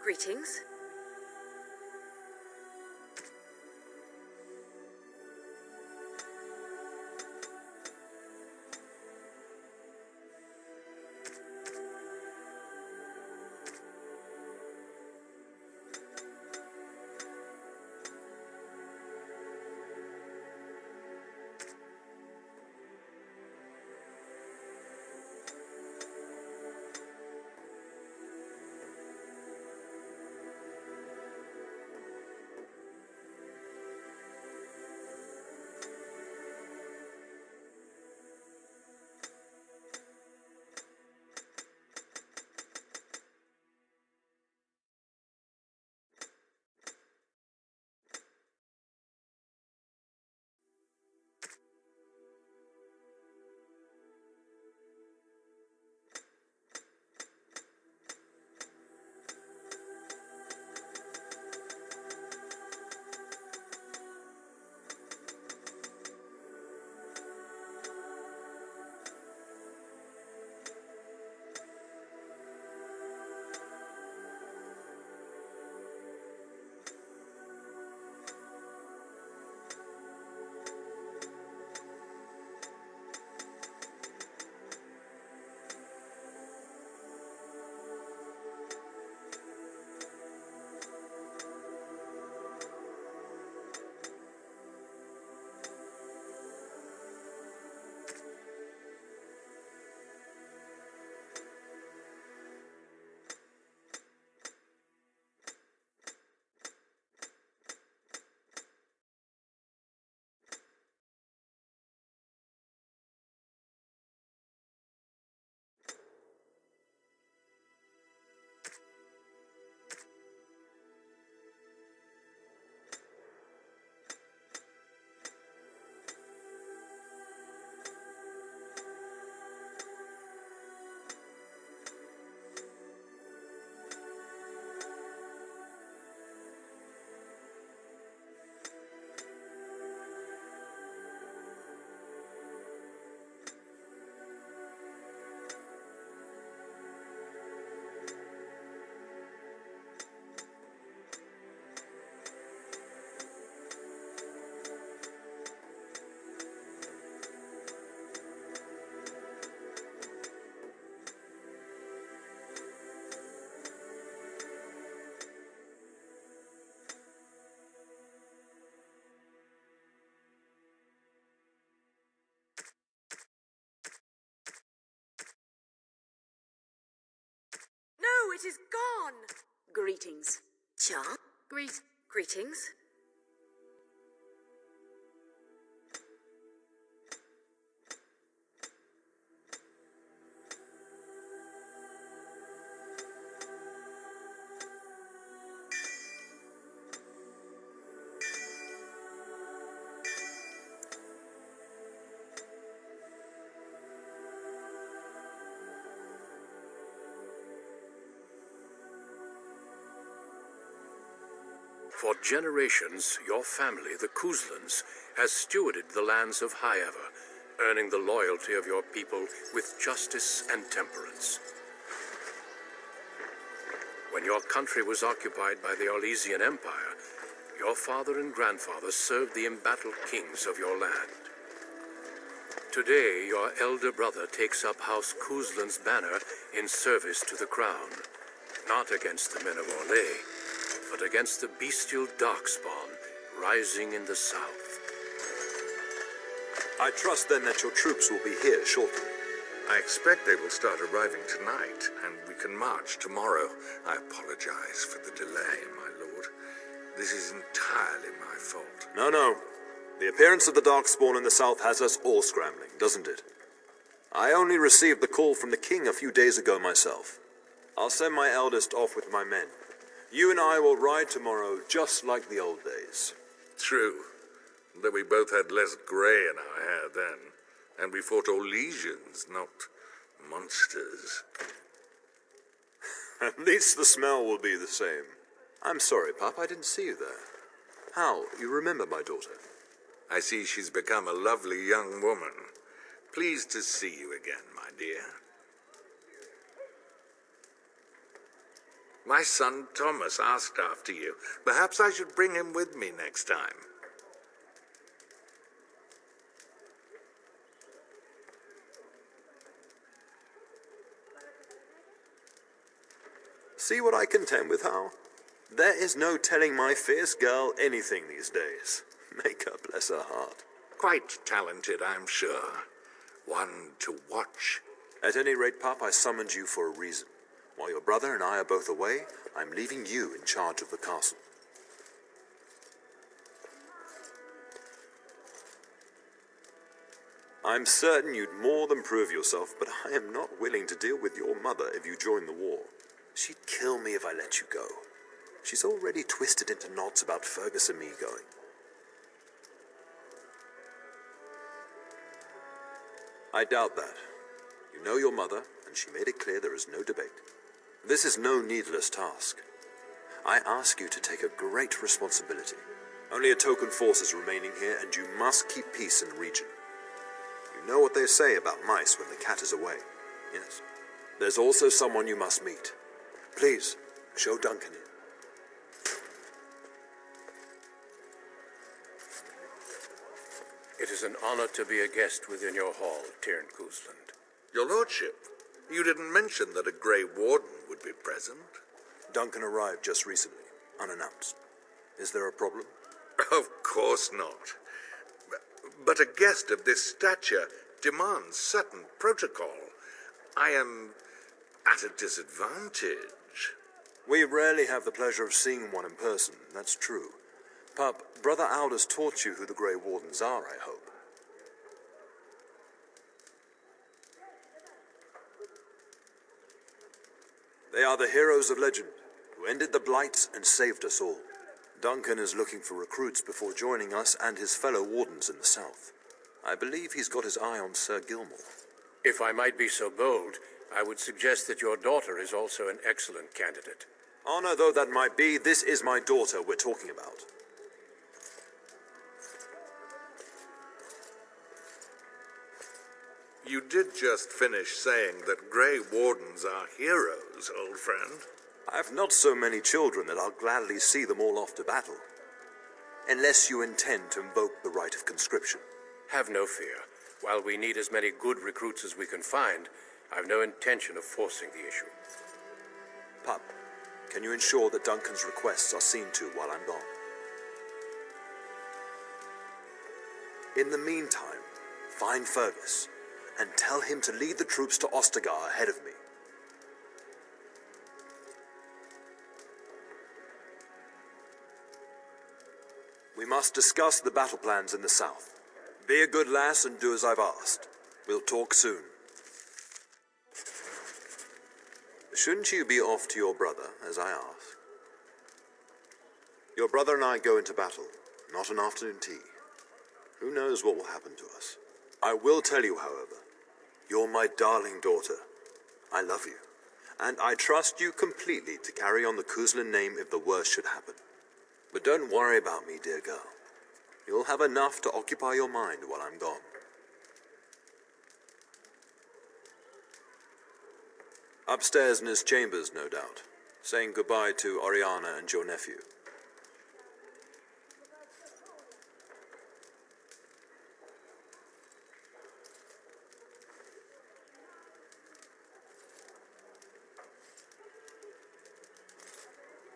Greetings. No, it is gone! Greetings. Cha? Greetings. For generations, your family, the Kuzlans, has stewarded the lands of Highever, earning the loyalty of your people with justice and temperance. When your country was occupied by the Orlesian Empire, your father and grandfather served the embattled kings of your land. Today, your elder brother takes up House Kuzlan's banner in service to the crown, not against the men of Orlais, but against the bestial darkspawn rising in the south. I trust then that your troops will be here shortly. I expect they will start arriving tonight, and we can march tomorrow. I apologize for the delay, my lord. This is entirely my fault. No. The appearance of the Darkspawn in the south has us all scrambling, doesn't it? I only received the call from the king a few days ago myself. I'll send my eldest off with my men. You and I will ride tomorrow just like the old days. True, though we both had less gray in our hair then, and we fought Orlesians, not monsters. At least the smell will be the same. I'm sorry, Pop, I didn't see you there. How? You remember my daughter? I see she's become a lovely young woman. Pleased to see you again, my dear. My son Thomas asked after you. Perhaps I should bring him with me next time. See what I contend with, Hal? There is no telling my fierce girl anything these days. Make her bless her heart. Quite talented, I'm sure. One to watch. At any rate, Pop, I summoned you for a reason. While your brother and I are both away, I'm leaving you in charge of the castle. I'm certain you'd more than prove yourself, but I am not willing to deal with your mother if you join the war. She'd kill me if I let you go. She's already twisted into knots about Fergus and me going. I doubt that. You know your mother, and she made it clear there is no debate. This is no needless task. I ask you to take a great responsibility. Only a token force is remaining here, and you must keep peace in the region. You know what they say about mice when the cat is away. Yes. There's also someone you must meet. Please, show Duncan in. It is an honor to be a guest within your hall, Tyrn Cousland. Your lordship, you didn't mention that a Grey Warden would be present. Duncan arrived just recently, unannounced. Is there a problem? Of course not. But a guest of this stature demands certain protocol. I am at a disadvantage. We rarely have the pleasure of seeing one in person, that's true. Pup, Brother Aldous taught you who the Grey Wardens are, I hope. They are the heroes of legend, who ended the Blights and saved us all. Duncan is looking for recruits before joining us and his fellow Wardens in the south. I believe he's got his eye on Sir Gilmore. If I might be so bold, I would suggest that your daughter is also an excellent candidate. Honor though that might be, this is my daughter we're talking about. You did just finish saying that Grey Wardens are heroes, old friend. I have not so many children that I'll gladly see them all off to battle. Unless you intend to invoke the right of conscription. Have no fear. While we need as many good recruits as we can find, I've no intention of forcing the issue. Pup, can you ensure that Duncan's requests are seen to while I'm gone? In the meantime, find Fergus and tell him to lead the troops to Ostagar ahead of me. We must discuss the battle plans in the south. Be a good lass and do as I've asked. We'll talk soon. Shouldn't you be off to your brother, as I asked? Your brother and I go into battle, not an afternoon tea. Who knows what will happen to us? I will tell you, however, you're my darling daughter. I love you, and I trust you completely to carry on the Cousland name if the worst should happen. But don't worry about me, dear girl. You'll have enough to occupy your mind while I'm gone. Upstairs in his chambers, no doubt, saying goodbye to Oriana and your nephew.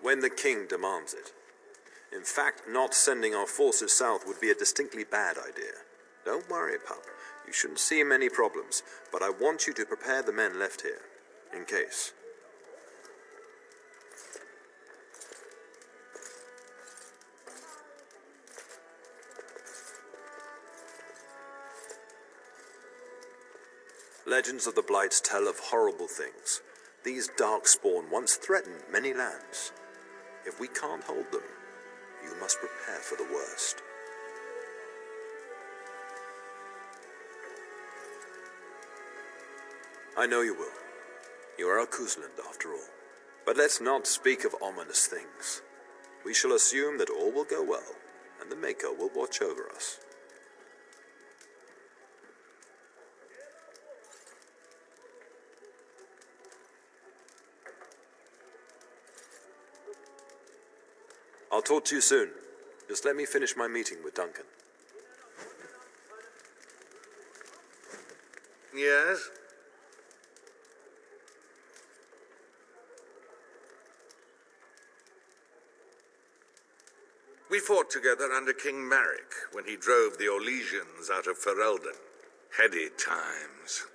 When the king demands it. In fact, not sending our forces south would be a distinctly bad idea. Don't worry, pup. You shouldn't see many problems, but I want you to prepare the men left here, in case. Legends of the Blights tell of horrible things. These darkspawn once threatened many lands. If we can't hold them, you must prepare for the worst. I know you will. You are a Cousland, after all. But let's not speak of ominous things. We shall assume that all will go well, and the Maker will watch over us. I'll talk to you soon. Just let me finish my meeting with Duncan. Yes? We fought together under King Maric when he drove the Orlesians out of Ferelden. Heady times.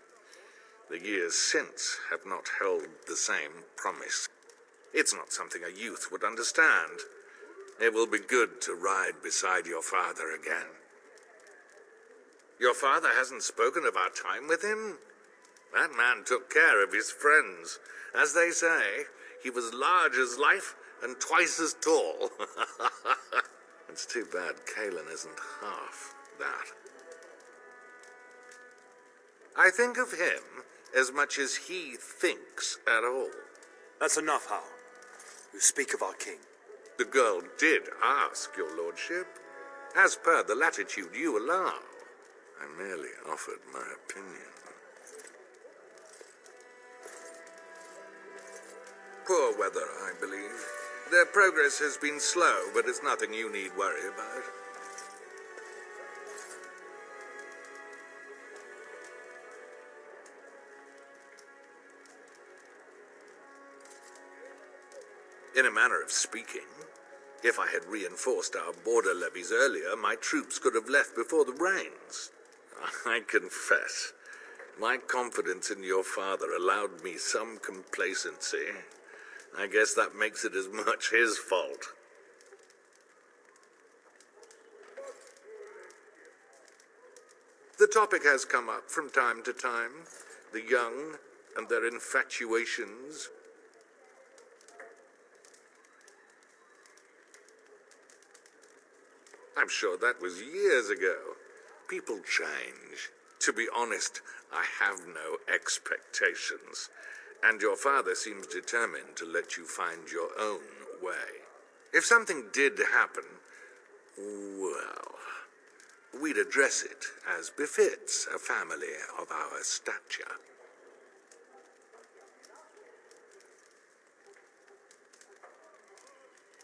The years since have not held the same promise. It's not something a youth would understand. It will be good to ride beside your father again. Your father hasn't spoken of our time with him? That man took care of his friends. As they say, he was large as life and twice as tall. It's too bad Kalen isn't half that. I think of him as much as he thinks at all. That's enough, Hal. You speak of our king. The girl did ask, your lordship. As per the latitude you allow, I merely offered my opinion. Poor weather, I believe. Their progress has been slow, but it's nothing you need worry about. In a manner of speaking, if I had reinforced our border levies earlier, my troops could have left before the rains. I confess, my confidence in your father allowed me some complacency. I guess that makes it as much his fault. The topic has come up from time to time, the young and their infatuations. I'm sure that was years ago. People change. To be honest, I have no expectations. And your father seems determined to let you find your own way. If something did happen, well, we'd address it as befits a family of our stature.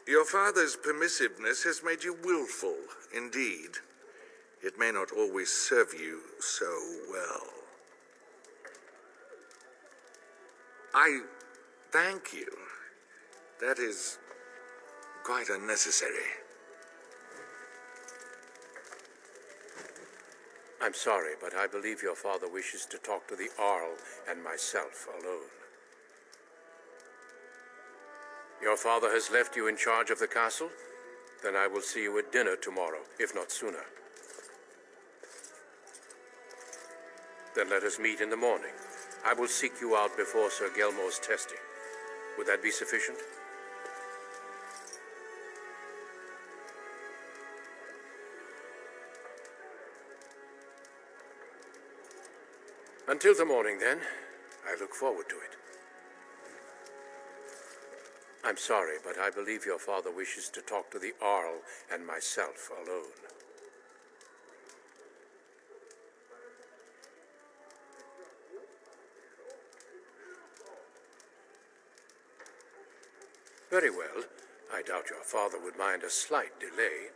Your father's permissiveness has made you willful, indeed. It may not always serve you so well. I thank you. That is quite unnecessary. I'm sorry, but I believe your father wishes to talk to the Arl and myself alone. Your father has left you in charge of the castle? Then I will see you at dinner tomorrow, if not sooner. Then let us meet in the morning. I will seek you out before Sir Gelmore's testing. Would that be sufficient? Until the morning, then. I look forward to it. I'm sorry, but I believe your father wishes to talk to the Arl and myself alone. Very well. I doubt your father would mind a slight delay.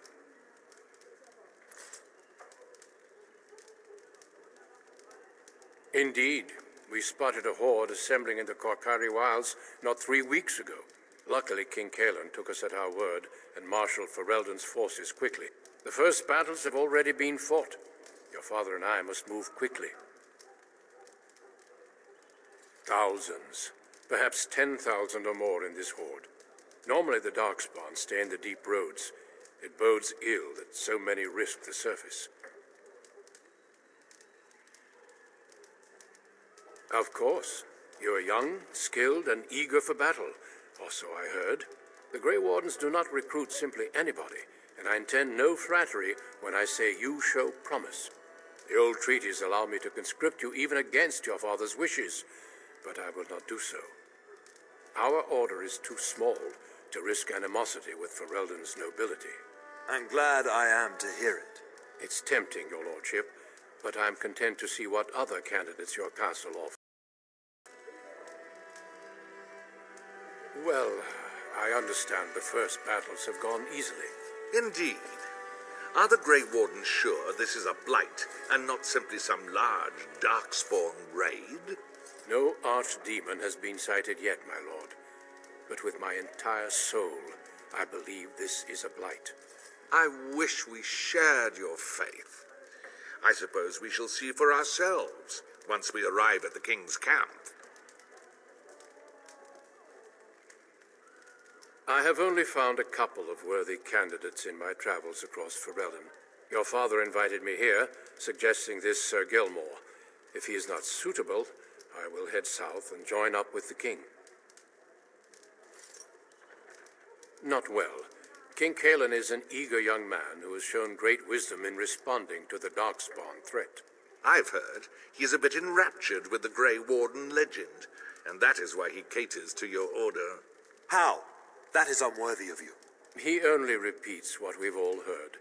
Indeed. We spotted a horde assembling in the Korkari Wilds not 3 weeks ago. Luckily, King Kalen took us at our word and marshaled Ferelden's forces quickly. The first battles have already been fought. Your father and I must move quickly. Thousands, perhaps 10,000 or more in this horde. Normally the Darkspawn stay in the deep roads. It bodes ill that so many risk the surface. Of course. You are young, skilled, and eager for battle. Or so I heard. The Grey Wardens do not recruit simply anybody, and I intend no flattery when I say you show promise. The old treaties allow me to conscript you even against your father's wishes, but I will not do so. Our order is too small to risk animosity with Ferelden's nobility. I'm glad I am to hear it. It's tempting, your lordship, but I'm content to see what other candidates your castle offers. Well, I understand the first battles have gone easily. Indeed. Are the Grey Wardens sure this is a blight, and not simply some large, darkspawn raid? No archdemon has been sighted yet, my lord. But with my entire soul, I believe this is a blight. I wish we shared your faith. I suppose we shall see for ourselves once we arrive at the king's camp. I have only found a couple of worthy candidates in my travels across Ferelden. Your father invited me here, suggesting this Sir Gilmore. If he is not suitable, I will head south and join up with the king. Not well. King Cailan is an eager young man who has shown great wisdom in responding to the Darkspawn threat. I've heard he is a bit enraptured with the Grey Warden legend, and that is why he caters to your order. How? That is unworthy of you. He only repeats what we've all heard.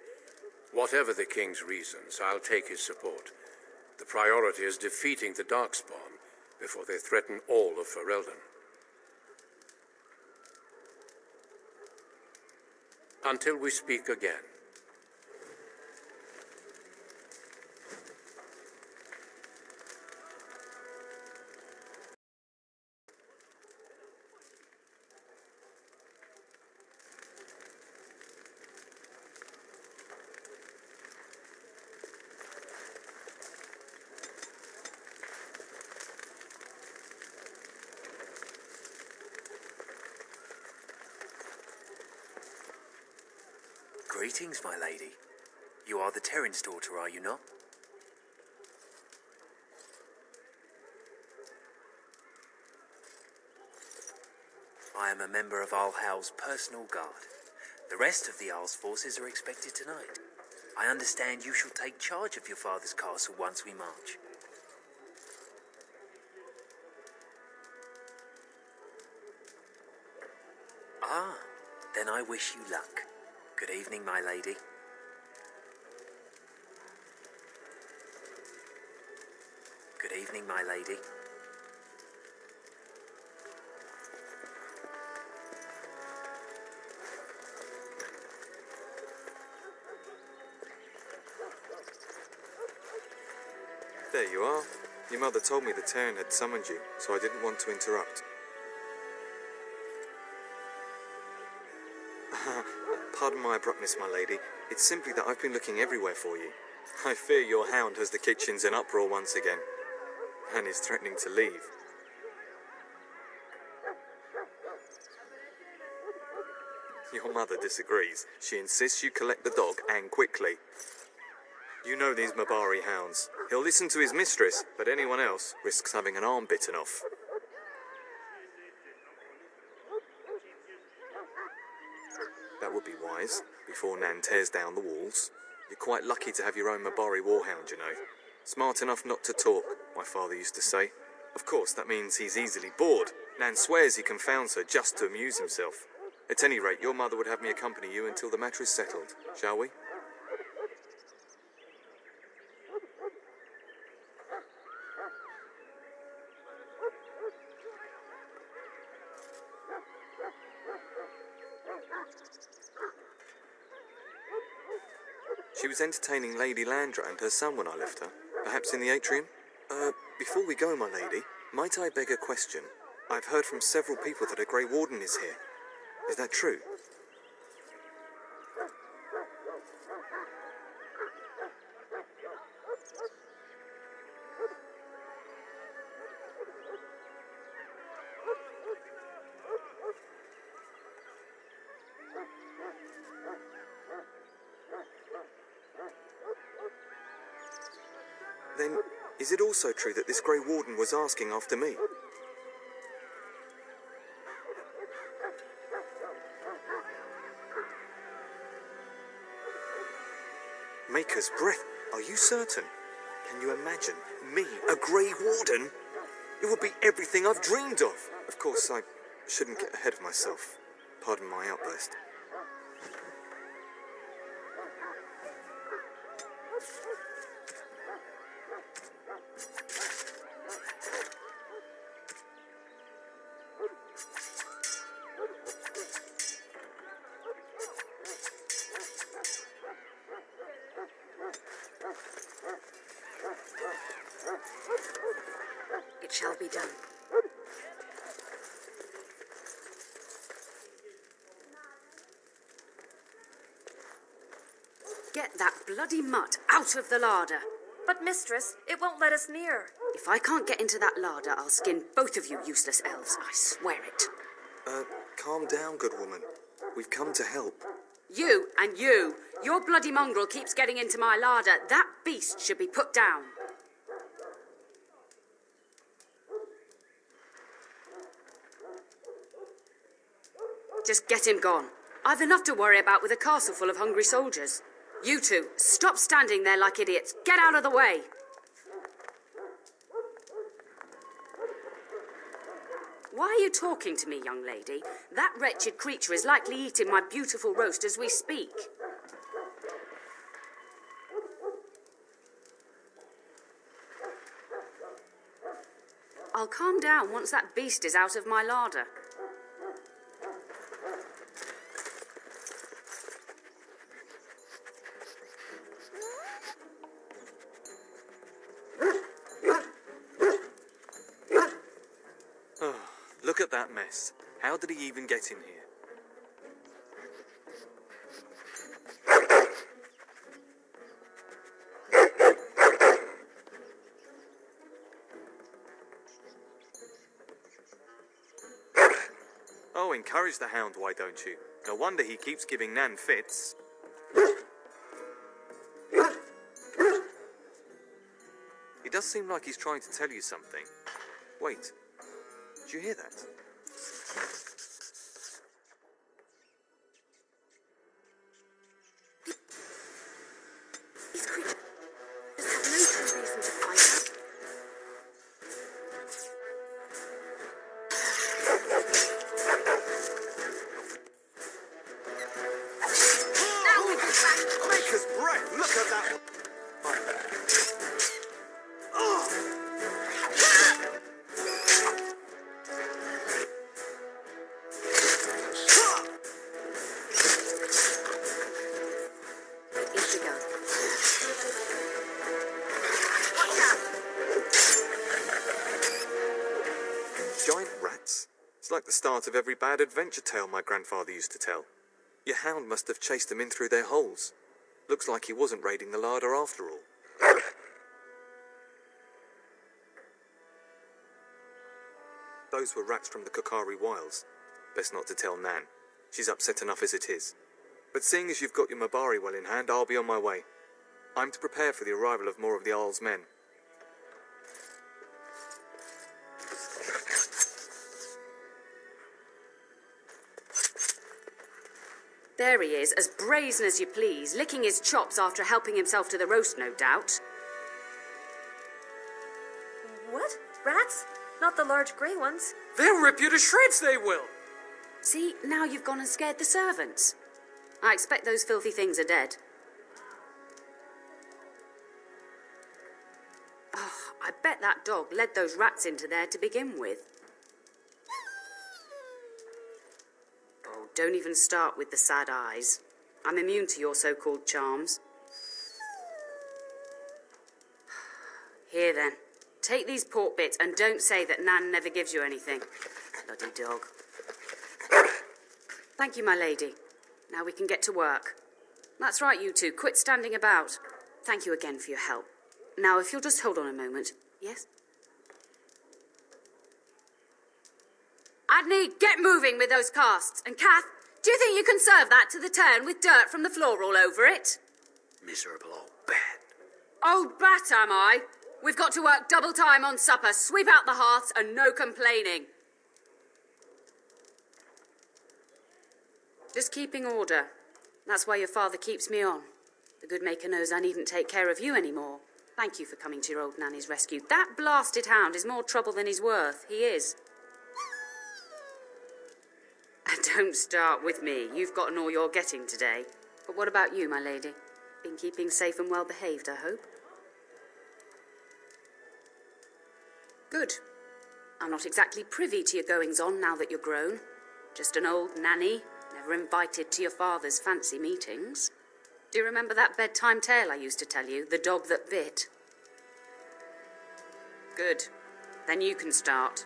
Whatever the king's reasons, I'll take his support. The priority is defeating the Darkspawn before they threaten all of Ferelden. Until we speak again. Greetings, my lady. You are the Terran's daughter, are you not? I am a member of Arlhow's personal guard. The rest of the Arl's forces are expected tonight. I understand you shall take charge of your father's castle once we march. Ah, then I wish you luck. Good evening, my lady. Good evening, my lady. There you are. Your mother told me the Terran had summoned you, so I didn't want to interrupt. Pardon my abruptness, my lady. It's simply that I've been looking everywhere for you. I fear your hound has the kitchens in uproar once again, and is threatening to leave. Your mother disagrees. She insists you collect the dog, and quickly. You know these Mabari hounds. He'll listen to his mistress, but anyone else risks having an arm bitten off. That would be wise, before Nan tears down the walls. You're quite lucky to have your own Mabari warhound, you know. Smart enough not to talk, my father used to say. Of course, that means he's easily bored. Nan swears he confounds her just to amuse himself. At any rate, your mother would have me accompany you until the matter is settled, shall we? She was entertaining Lady Landra and her son when I left her. Perhaps in the atrium? Before we go, my lady, might I beg a question? I've heard from several people that a Grey Warden is here. Is that true? Then, is it also true that this Grey Warden was asking after me? Maker's breath, are you certain? Can you imagine me, a Grey Warden? It would be everything I've dreamed of. Of course, I shouldn't get ahead of myself. Pardon my outburst. shall be done. Get that bloody mutt out of the larder. But, mistress, it won't let us near. If I can't get into that larder, I'll skin both of you useless elves. I swear it. Calm down, good woman. We've come to help. You and you. Your bloody mongrel keeps getting into my larder. That beast should be put down. Just get him gone. I've enough to worry about with a castle full of hungry soldiers. You two, stop standing there like idiots. Get out of the way. Why are you talking to me, young lady? That wretched creature is likely eating my beautiful roast as we speak. I'll calm down once that beast is out of my larder. Look at that mess. How did he even get in here? Oh, encourage the hound, why don't you? No wonder he keeps giving Nan fits. He does seem like he's trying to tell you something. Wait. Did you hear that? These creatures have no true reason to fight us. Maker's breath! Look at that one! It's begun. Giant rats? It's like the start of every bad adventure tale my grandfather used to tell. Your hound must have chased them in through their holes. Looks like he wasn't raiding the larder after all. Those were rats from the Kokari Wilds. Best not to tell Nan. She's upset enough as it is. But seeing as you've got your Mabari well in hand, I'll be on my way. I'm to prepare for the arrival of more of the Isle's men. There he is, as brazen as you please, licking his chops after helping himself to the roast, no doubt. What? Rats? Not the large grey ones? They'll rip you to shreds, they will! See, now you've gone and scared the servants. I expect those filthy things are dead. Oh, I bet that dog led those rats into there to begin with. Oh, don't even start with the sad eyes. I'm immune to your so-called charms. Here then, take these pork bits and don't say that Nan never gives you anything. Bloody dog. Thank you, my lady. Now we can get to work. That's right, you two. Quit standing about. Thank you again for your help. Now, if you'll just hold on a moment. Yes? Adney, get moving with those casts. And Kath, do you think you can serve that to the turn with dirt from the floor all over it? Miserable old bat. Old bat, am I? We've got to work double time on supper, sweep out the hearths, and no complaining. Just keeping order. That's why your father keeps me on. The good maker knows I needn't take care of you anymore. Thank you for coming to your old nanny's rescue. That blasted hound is more trouble than he's worth. He is. And don't start with me. You've gotten all you're getting today. But what about you, my lady? Been keeping safe and well behaved, I hope? Good. I'm not exactly privy to your goings-on now that you're grown. Just an old nanny, never invited to your father's fancy meetings. Do you remember that bedtime tale I used to tell you, the dog that bit? Good. Then you can start.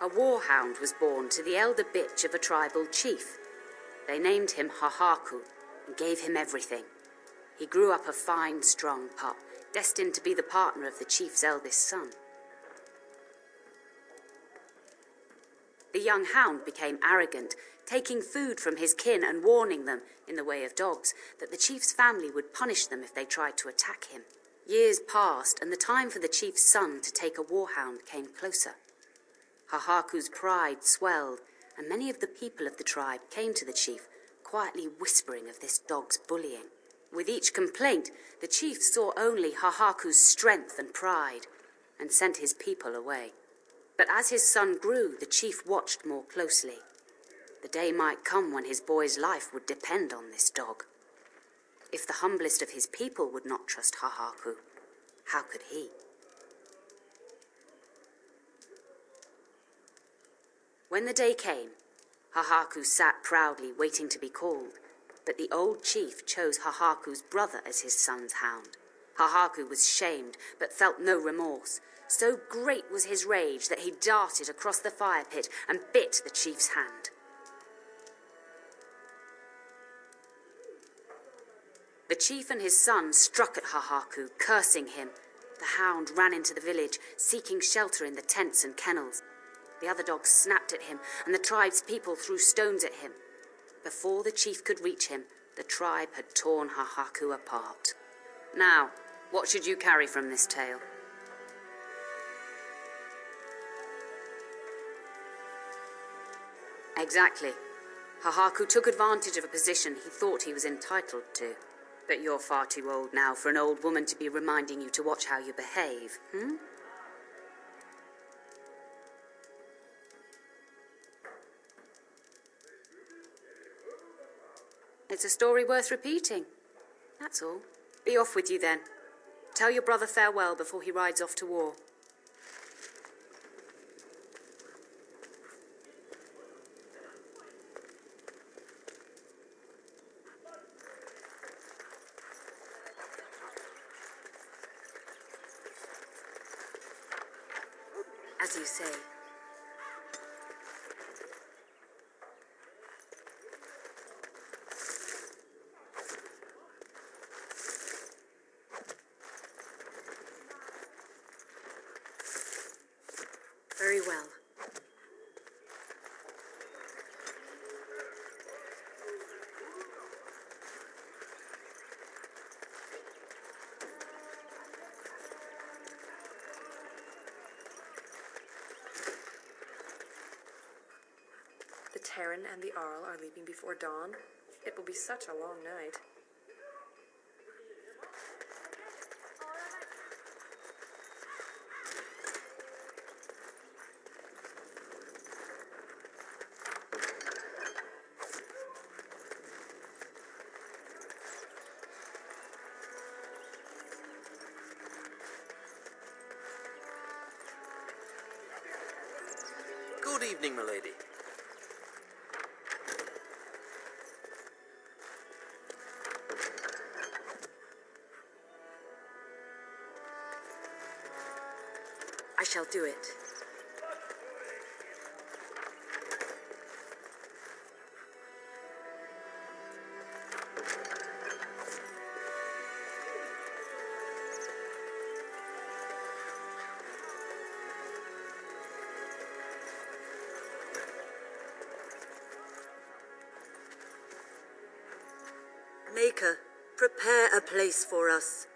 A warhound was born to the elder bitch of a tribal chief. They named him Hahaku and gave him everything. He grew up a fine, strong pup, destined to be the partner of the chief's eldest son. The young hound became arrogant, taking food from his kin and warning them, in the way of dogs, that the chief's family would punish them if they tried to attack him. Years passed, and the time for the chief's son to take a warhound came closer. Hahaku's pride swelled, and many of the people of the tribe came to the chief, quietly whispering of this dog's bullying. With each complaint, the chief saw only Hahaku's strength and pride, and sent his people away. But as his son grew, the chief watched more closely. The day might come when his boy's life would depend on this dog. If the humblest of his people would not trust Hahaku, how could he? When the day came, Hahaku sat proudly waiting to be called, but the old chief chose Hahaku's brother as his son's hound. Hahaku was shamed, but felt no remorse. So great was his rage that he darted across the fire pit and bit the chief's hand. The chief and his son struck at Hahaku, cursing him. The hound ran into the village, seeking shelter in the tents and kennels. The other dogs snapped at him, and the tribe's people threw stones at him. Before the chief could reach him, the tribe had torn Hahaku apart. Now, what should you carry from this tale? Exactly. Hahaku took advantage of a position he thought he was entitled to. But you're far too old now for an old woman to be reminding you to watch how you behave, It's a story worth repeating. That's all. Be off with you then. Tell your brother farewell before he rides off to war. As you say. Very well. The Terran and the Arl are leaving before dawn. It will be such a long night. Good evening, milady. I shall do it. Maker, prepare a place for us.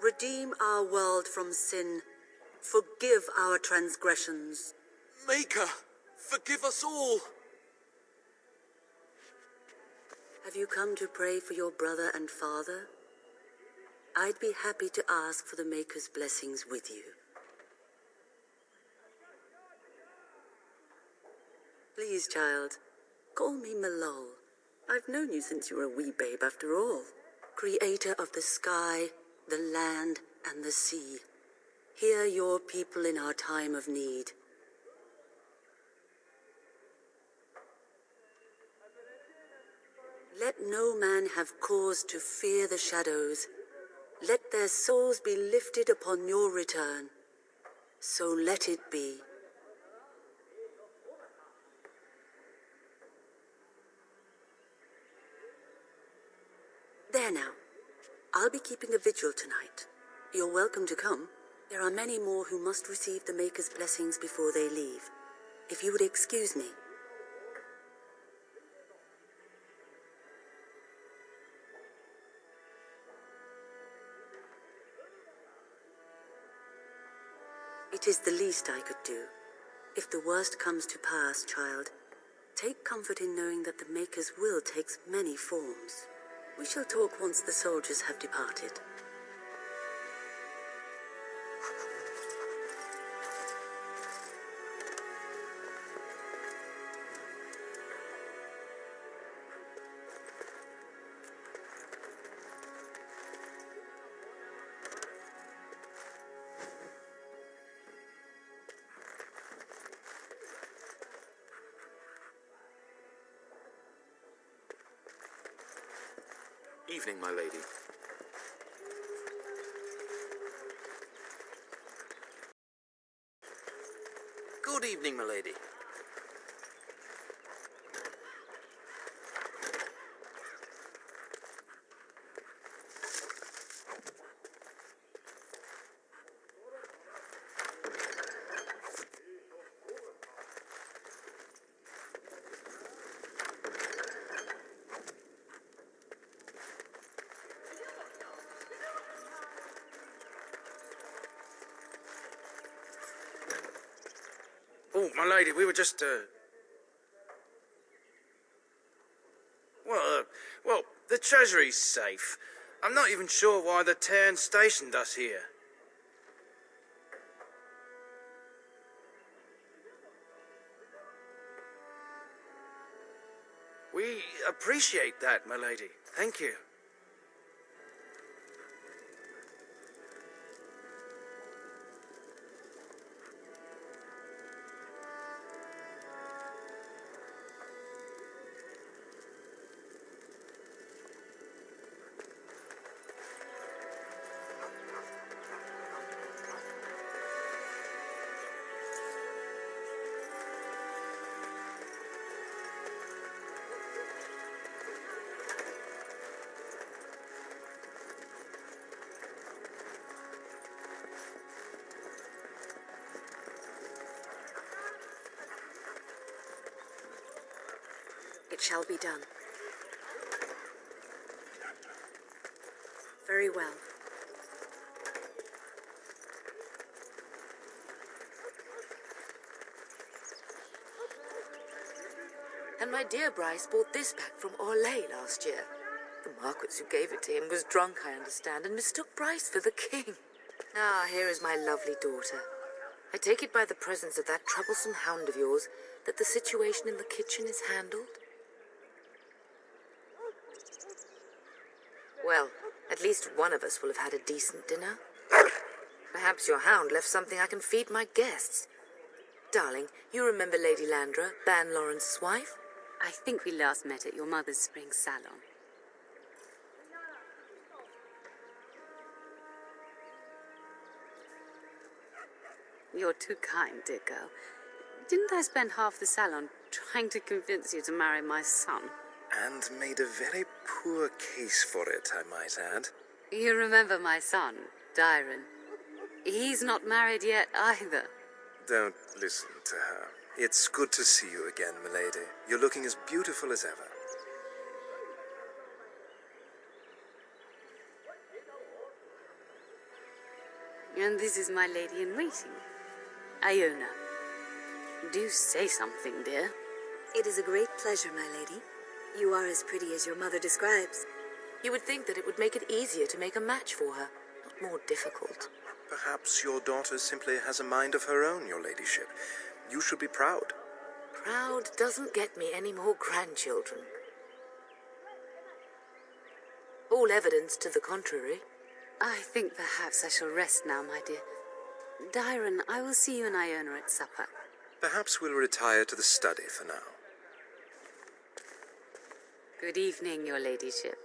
Redeem our world from sin. Forgive our transgressions. Maker, forgive us all. Have you come to pray for your brother and father? I'd be happy to ask for the Maker's blessings with you. Please, child, call me Malol. I've known you since you were a wee babe after all. Creator of the sky, the land, and the sea. Hear your people in our time of need. Let no man have cause to fear the shadows. Let their souls be lifted upon your return. So let it be. There now. I'll be keeping a vigil tonight. You're welcome to come. There are many more who must receive the Maker's blessings before they leave. If you would excuse me. It is the least I could do. If the worst comes to pass, child, take comfort in knowing that the Maker's will takes many forms. We shall talk once the soldiers have departed. Evening, my lady. Good evening, my lady. Oh, my lady, we were just, well, the treasury's safe. I'm not even sure why the Terran stationed us here. We appreciate that, my lady. Thank you. It shall be done. Very well. And my dear Bryce bought this back from Orlais last year. The Marquis who gave it to him was drunk, I understand, and mistook Bryce for the king. Ah, here is my lovely daughter. I take it by the presence of that troublesome hound of yours that the situation in the kitchen is handled? Well, at least one of us will have had a decent dinner. Perhaps your hound left something I can feed my guests. Darling, you remember Lady Landra, Ban Lawrence's wife? I think we last met at your mother's spring salon. You're too kind, dear girl. Didn't I spend half the salon trying to convince you to marry my son? And made a very poor case for it, I might add. You remember my son, Dyron. He's not married yet either. Don't listen to her. It's good to see you again, milady. You're looking as beautiful as ever. And this is my lady in waiting, Iona. Do say something, dear. It is a great pleasure, my lady. You are as pretty as your mother describes. You would think that it would make it easier to make a match for her, not more difficult. Perhaps your daughter simply has a mind of her own, your ladyship. You should be proud. Proud doesn't get me any more grandchildren. All evidence to the contrary. I think perhaps I shall rest now, my dear. Dyron, I will see you and Iona at supper. Perhaps we'll retire to the study for now. Good evening, your ladyship.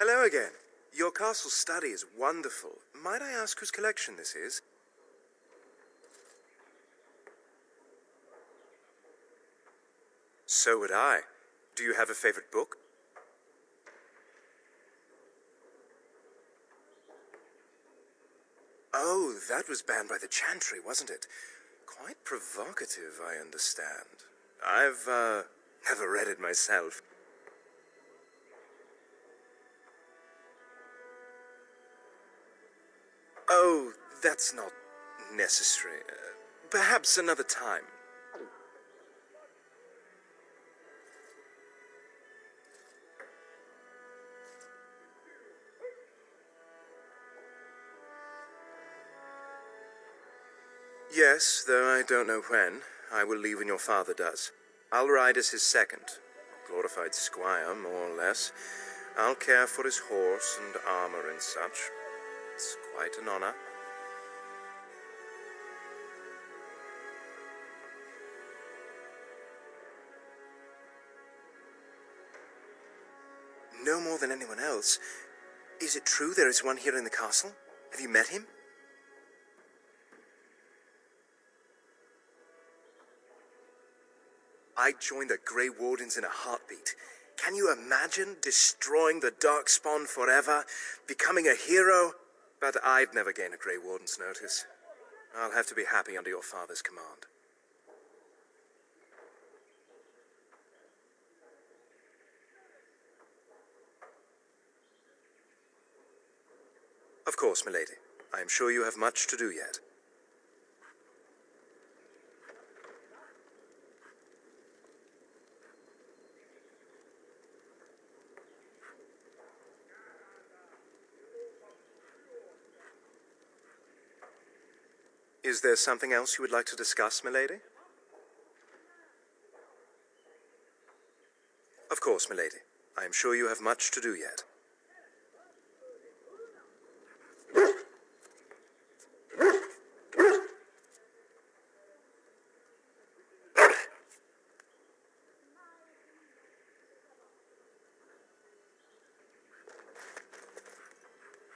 Hello again. Your castle study is wonderful. Might I ask whose collection this is? So would I. Do you have a favorite book? Oh, that was banned by the Chantry, wasn't it? Quite provocative, I understand. I've, never read it myself. Oh, that's not necessary. Perhaps another time. Yes, though I don't know when. I will leave when your father does. I'll ride as his second. A glorified squire, more or less. I'll care for his horse and armor and such. It's quite an honor. No more than anyone else. Is it true there is one here in the castle? Have you met him? I'd join the Grey Wardens in a heartbeat. Can you imagine destroying the Darkspawn forever, becoming a hero? But I'd never gain a Grey Warden's notice. I'll have to be happy under your father's command. Of course, milady. I am sure you have much to do yet. Is there something else you would like to discuss, milady? Of course, milady. I am sure you have much to do yet.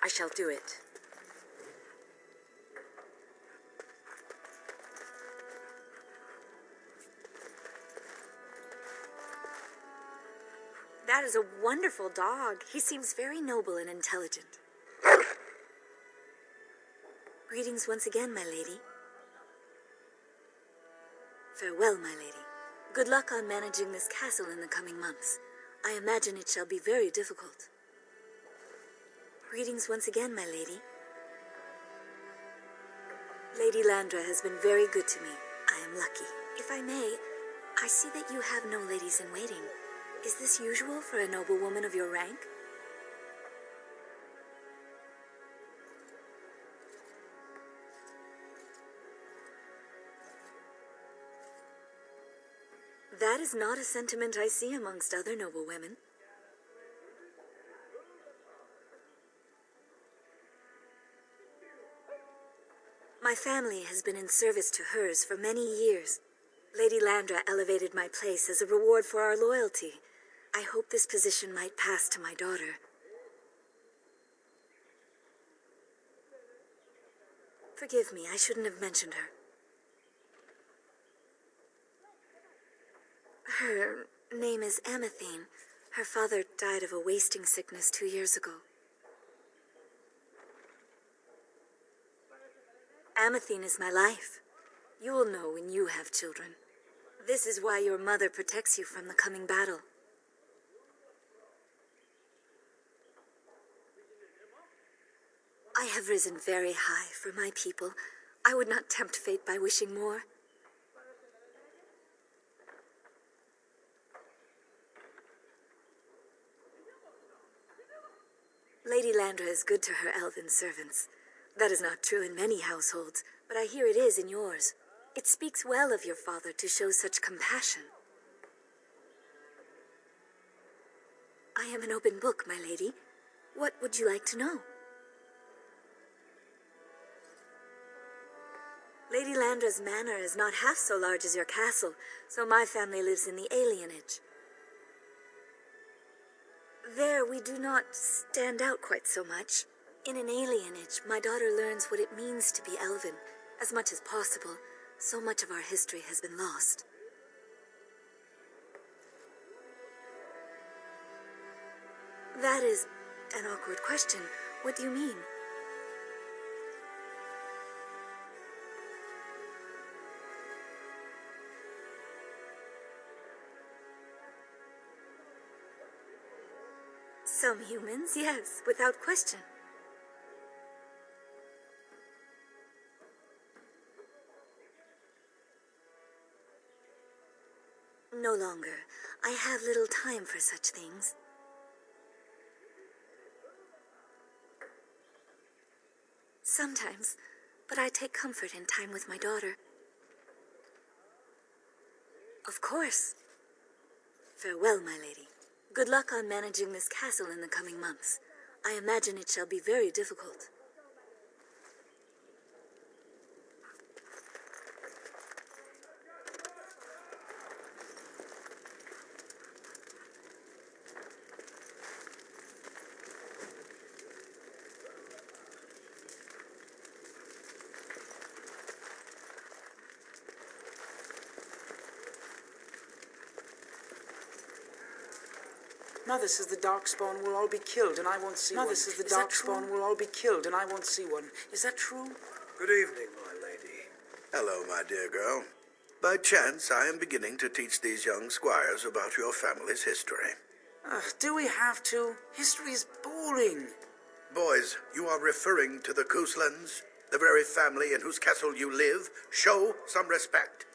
I shall do it. That is a wonderful dog. He seems very noble and intelligent. Greetings once again, my lady. Farewell, my lady. Good luck on managing this castle in the coming months. I imagine it shall be very difficult. Greetings once again, my lady. Lady Landra has been very good to me. I am lucky. If I may, I see that you have no ladies in waiting. Is this usual for a noblewoman of your rank? That is not a sentiment I see amongst other noblewomen. My family has been in service to hers for many years. Lady Landra elevated my place as a reward for our loyalty. I hope this position might pass to my daughter. Forgive me, I shouldn't have mentioned her. Her name is Amathine. Her father died of a wasting sickness 2 years ago. Amathine is my life. You will know when you have children. This is why your mother protects you from the coming battle. I have risen very high for my people. I would not tempt fate by wishing more. Lady Landra is good to her elven servants. That is not true in many households, but I hear it is in yours. It speaks well of your father to show such compassion. I am an open book, my lady. What would you like to know? Lady Landra's manor is not half so large as your castle, so my family lives in the alienage. There we do not stand out quite so much. In an alienage, my daughter learns what it means to be elven. As much as possible, so much of our history has been lost. That is an awkward question. What do you mean? Some humans, yes, without question. No longer. I have little time for such things. Sometimes, but I take comfort in time with my daughter. Of course. Farewell, my lady. Good luck on managing this castle in the coming months. I imagine it shall be very difficult. Mother says the Darkspawn will all be killed and I won't see one. Mother says the Darkspawn will all be killed and I won't see one. Is that true? Good evening, my lady. Hello, my dear girl. By chance, I am beginning to teach these young squires about your family's history. Do we have to? History is boring. Boys, you are referring to the Couslands, the very family in whose castle you live. Show some respect.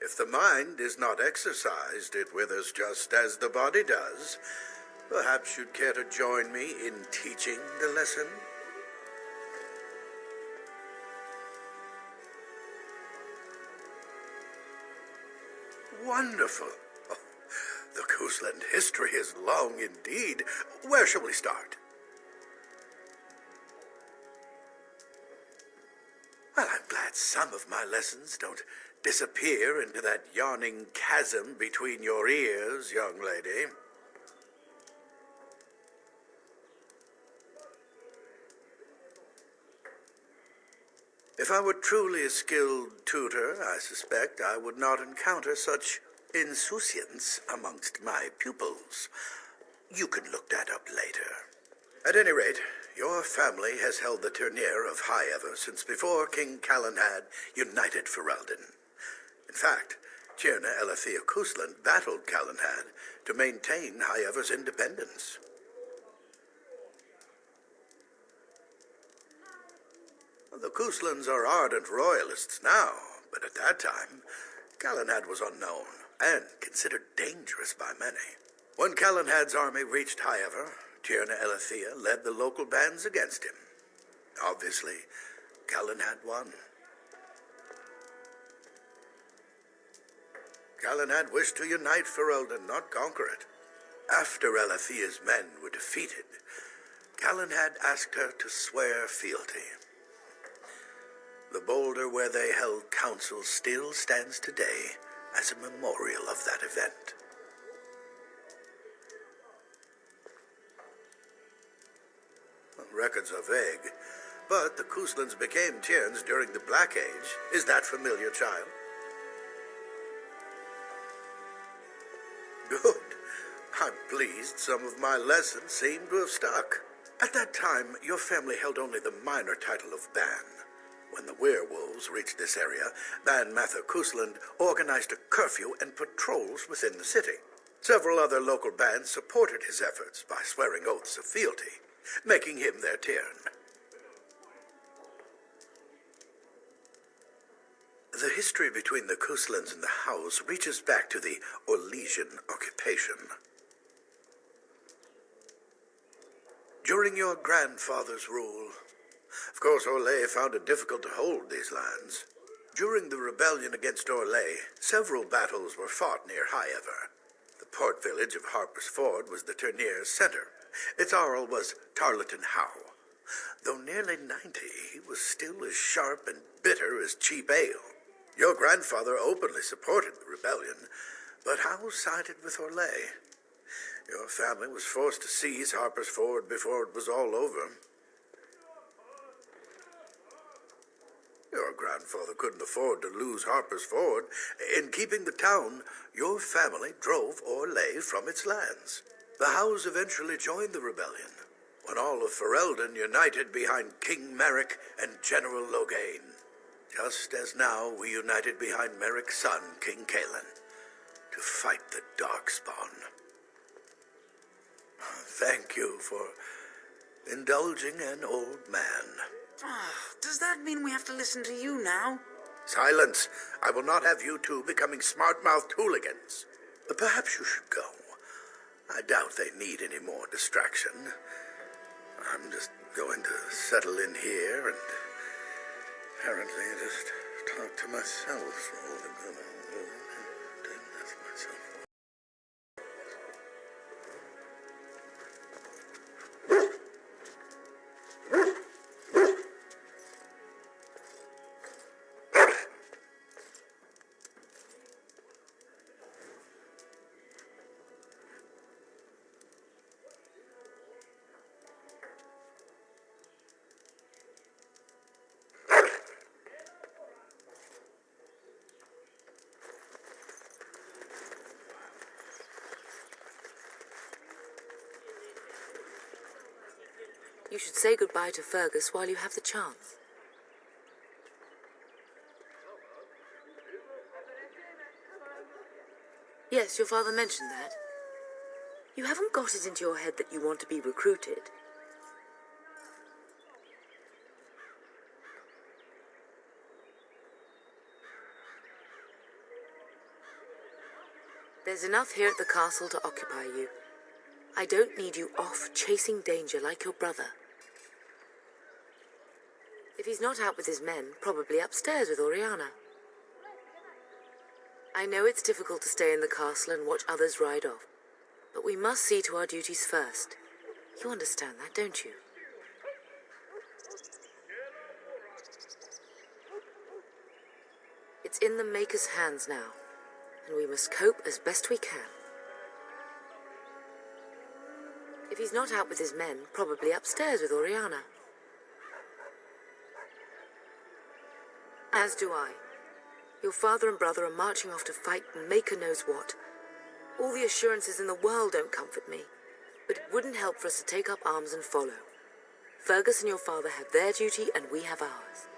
If the mind is not exercised, it withers just as the body does. Perhaps you'd care to join me in teaching the lesson? Wonderful. Oh, the Cousland history is long indeed. Where shall we start? Well, I'm glad some of my lessons don't disappear into that yawning chasm between your ears, young lady. If I were truly a skilled tutor, I suspect I would not encounter such insouciance amongst my pupils. You can look that up later. At any rate, your family has held the tournure of High Ever since before King Calenhad united Ferelden. In fact, Tierna Elethea Cousland battled Calenhad to maintain High Ever's independence. The Couslands are ardent royalists now, but at that time, Calenhad was unknown and considered dangerous by many. When Calenhad's army reached High Ever, Tierna Elethea led the local bands against him. Obviously, Calenhad won. Calenhad wished to unite Ferelden, not conquer it. After Elethea's men were defeated, Calenhad asked her to swear fealty. The boulder where they held council still stands today as a memorial of that event. Records are vague, but the Couslands became Tierns during the Black Age. Is that familiar, child? Good. I'm pleased some of my lessons seem to have stuck. At that time, your family held only the minor title of Ban. When the werewolves reached this area, Ban Mather Cousland organized a curfew and patrols within the city. Several other local bands supported his efforts by swearing oaths of fealty, making him their Tiern. The history between the Couslands and the House reaches back to the Orlesian occupation. During your grandfather's rule, of course, Orlais found it difficult to hold these lands. During the rebellion against Orlais, several battles were fought near High Ever. The port village of Harper's Ford was the tourneur's center. Its Jarl was Tarleton Howe. Though nearly 90, he was still as sharp and bitter as cheap ale. Your grandfather openly supported the rebellion, but Howe sided with Orlais. Your family was forced to seize Harper's Ford before it was all over. Your grandfather couldn't afford to lose Harper's Ford. In keeping the town, your family drove Orlais from its lands. The Howes eventually joined the rebellion, when all of Ferelden united behind King Merrick and General Logain, just as now we united behind Merrick's son, King Cailan, to fight the Darkspawn. Thank you for indulging an old man. Does that mean we have to listen to you now? Silence! I will not have you two becoming smart-mouthed hooligans. Perhaps you should go. I doubt they need any more distraction. I'm just going to settle in here and apparently just talk to myself all the good. You should say goodbye to Fergus while you have the chance. Yes, your father mentioned that. You haven't got it into your head that you want to be recruited. There's enough here at the castle to occupy you. I don't need you off chasing danger like your brother. If he's not out with his men, probably upstairs with Oriana. I know it's difficult to stay in the castle and watch others ride off, but we must see to our duties first. You understand that, don't you? It's in the Maker's hands now, and we must cope as best we can. If he's not out with his men, probably upstairs with Oriana. As do I. Your father and brother are marching off to fight and Maker knows what. All the assurances in the world don't comfort me, but it wouldn't help for us to take up arms and follow. Fergus and your father have their duty and we have ours.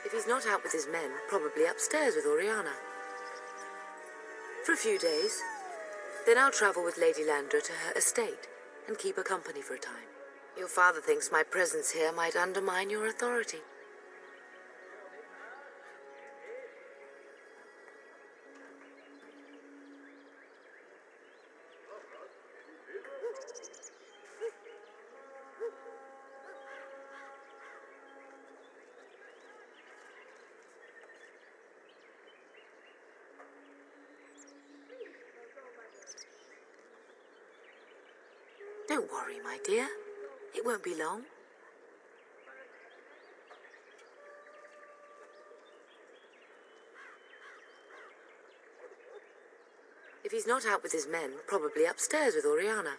If he's not out with his men, probably upstairs with Oriana. For a few days. Then I'll travel with Lady Landra to her estate and keep her company for a time. Your father thinks my presence here might undermine your authority. Don't worry, my dear. It won't be long. If he's not out with his men, probably upstairs with Oriana.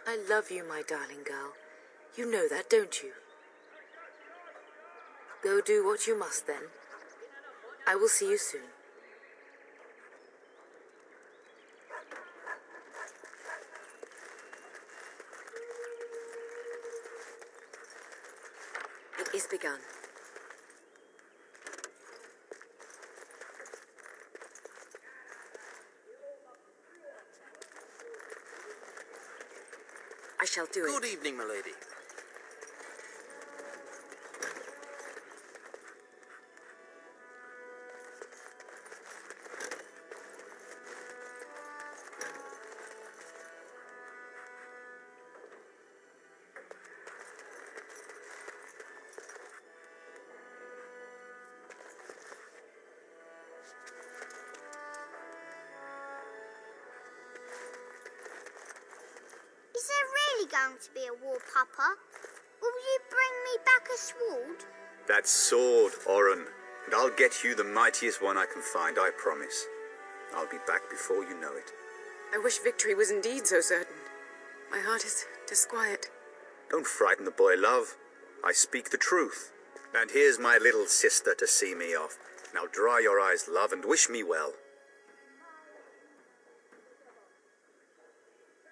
I love you, my darling girl. You know that, don't you? Go do what you must, then. I will see you soon. It is begun. I shall do it. Good evening, my lady. going to be a war, Papa. Will you bring me back a sword? That sword, Oren. And I'll get you the mightiest one I can find, I promise. I'll be back before you know it. I wish victory was indeed so certain. My heart is disquiet. Don't frighten the boy, love. I speak the truth. And here's my little sister to see me off. Now dry your eyes, love, and wish me well.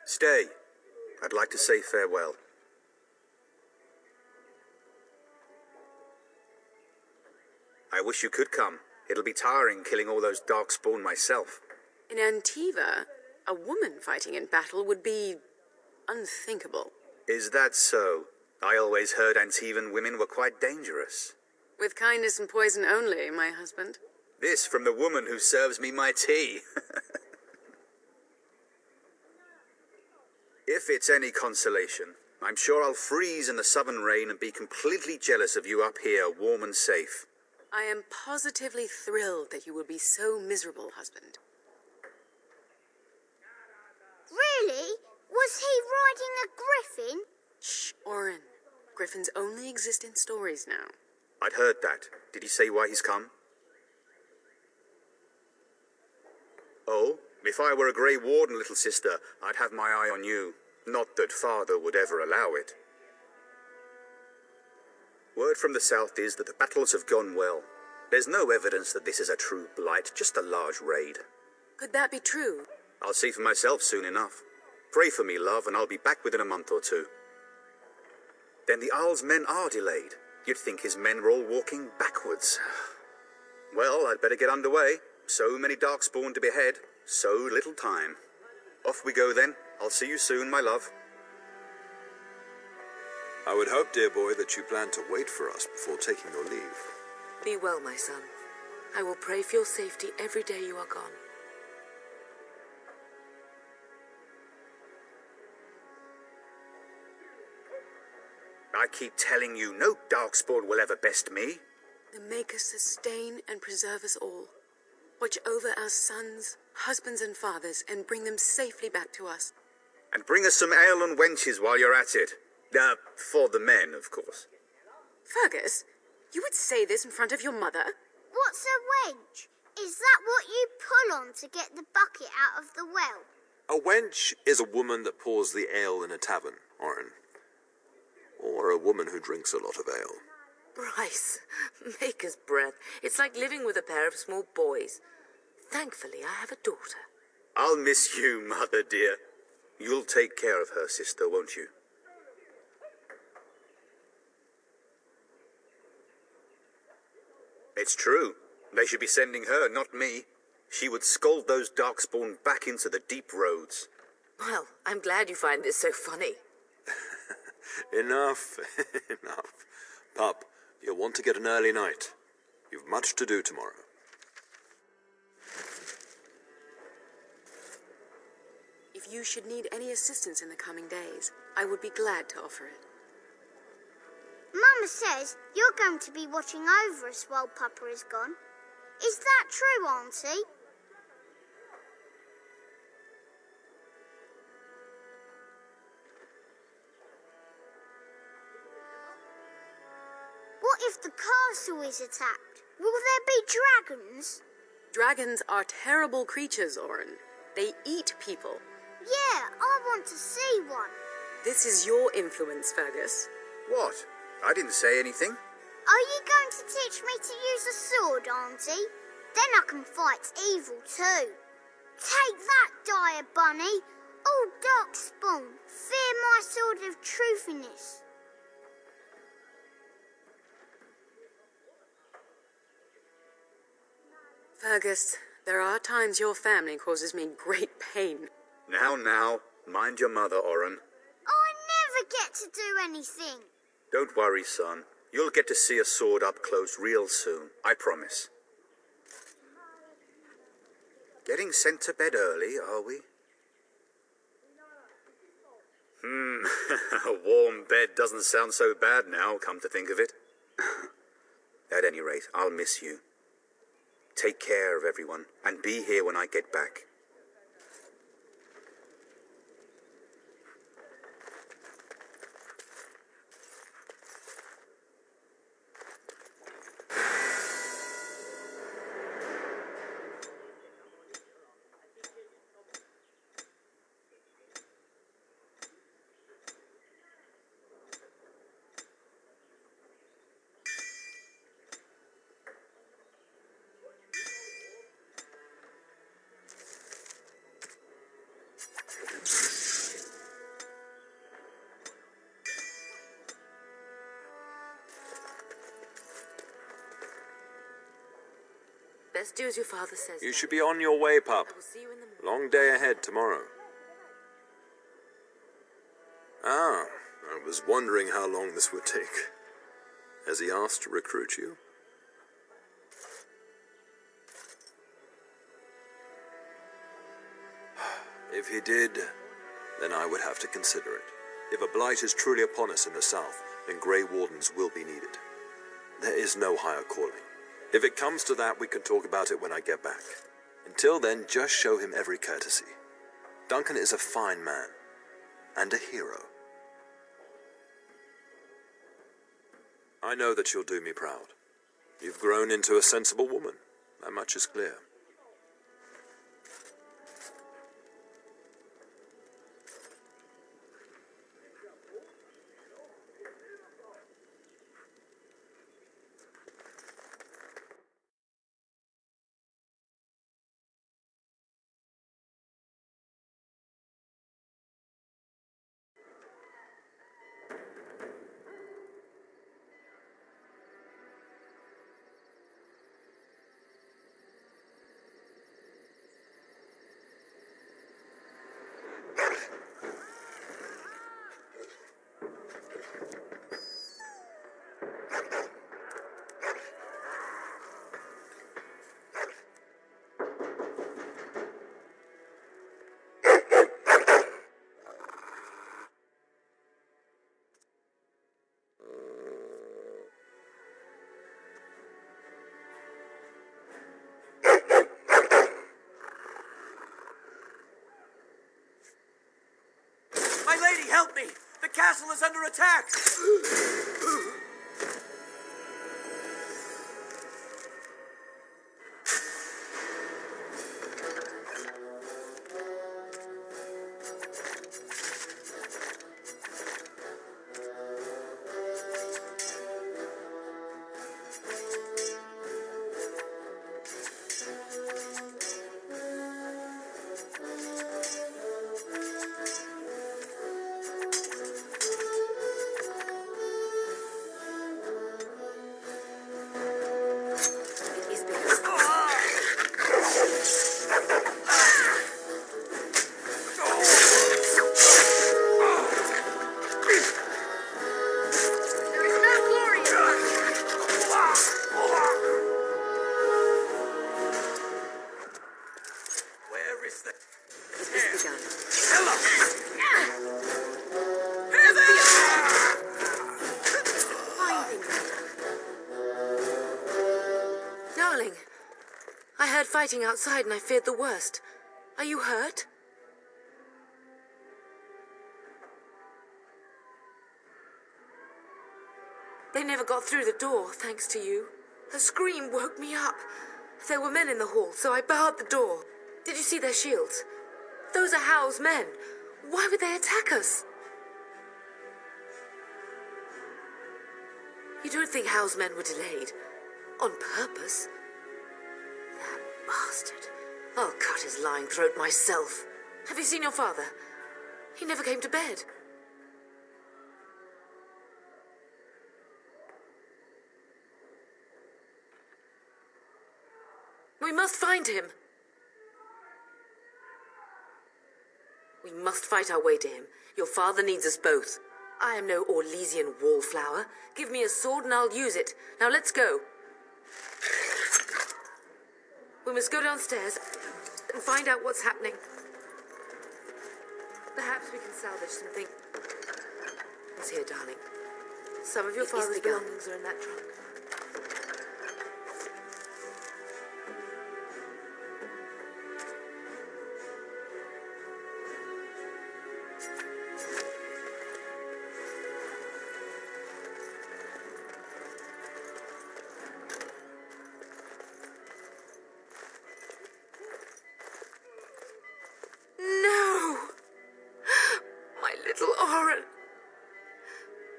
Stay. I'd like to say farewell. I wish you could come. It'll be tiring killing all those darkspawn myself. In Antiva, a woman fighting in battle would be unthinkable. Is that so? I always heard Antivan women were quite dangerous. With kindness and poison only, my husband. This from the woman who serves me my tea. If it's any consolation, I'm sure I'll freeze in the southern rain and be completely jealous of you up here, warm and safe. I am positively thrilled that you will be so miserable, husband. Really? Was he riding a griffin? Shh, Oren. Griffins only exist in stories now. I'd heard that. Did he say why he's come? Oh, if I were a Grey Warden, little sister, I'd have my eye on you. Not that father would ever allow it. Word from the south is that the battles have gone well. There's no evidence that this is a true blight, just a large raid. Could that be true? I'll see for myself soon enough. Pray for me, love, and I'll be back within a month or two. Then the Arl's men are delayed. You'd think his men were all walking backwards. Well, I'd better get underway. So many darkspawn to behead, so little time. Off we go then. I'll see you soon, my love. I would hope, dear boy, that you plan to wait for us before taking your leave. Be well, my son. I will pray for your safety every day you are gone. I keep telling you, no darkspawn will ever best me. The Maker sustain and preserve us all. Watch over our sons, husbands and fathers, and bring them safely back to us. And bring us some ale and wenches while you're at it. For the men, of course. Fergus, you would say this in front of your mother? What's a wench? Is that what you pull on to get the bucket out of the well? A wench is a woman that pours the ale in a tavern, Oren. Or a woman who drinks a lot of ale. Bryce, maker's breath. It's like living with a pair of small boys. Thankfully, I have a daughter. I'll miss you, mother dear. You'll take care of her, sister, won't you? It's true. They should be sending her, not me. She would scold those darkspawn back into the deep roads. Well, I'm glad you find this so funny. Enough, enough. Pup, you'll want to get an early night. You've much to do tomorrow. If you should need any assistance in the coming days, I would be glad to offer it. Mama says you're going to be watching over us while Papa is gone. Is that true, Auntie? What if the castle is attacked? Will there be dragons? Dragons are terrible creatures, Oren. They eat people. Yeah, I want to see one. This is your influence, Fergus. What? I didn't say anything. Are you going to teach me to use a sword, Auntie? Then I can fight evil too. Take that, dire bunny. Oh, darkspawn, fear my sword of truthiness. Fergus, there are times your family causes me great pain. Now, mind your mother, Oren. I never get to do anything. Don't worry, son. You'll get to see a sword up close real soon, I promise. Getting sent to bed early, are we? A warm bed doesn't sound so bad now, come to think of it. At any rate, I'll miss you. Take care of everyone, and be here when I get back. Yes, do as your father says. You Daddy. should be on your way, pup. I will see you in the morning. Long day ahead tomorrow. Ah, I was wondering how long this would take. Has he asked to recruit you? If he did, then I would have to consider it. If a blight is truly upon us in the south, then Grey Wardens will be needed. There is no higher calling. If it comes to that, we can talk about it when I get back. Until then, just show him every courtesy. Duncan is a fine man, and a hero. I know that you'll do me proud. You've grown into a sensible woman. That much is clear. My lady, help me! The castle is under attack! Darling, I heard fighting outside and I feared the worst. Are you hurt? They never got through the door, thanks to you. A scream woke me up. There were men in the hall, so I barred the door. Did you see their shields? Those are Hal's men. Why would they attack us? You don't think Hal's men were delayed? On purpose? That bastard. I'll cut his lying throat myself. Have you seen your father? He never came to bed. We must find him. We must fight our way to him. Your father needs us both. I am no Orlesian wallflower. Give me a sword and I'll use it. Now let's go. We must go downstairs and find out what's happening. Perhaps we can salvage something. It's here, darling. Some of your father's belongings are in that trunk.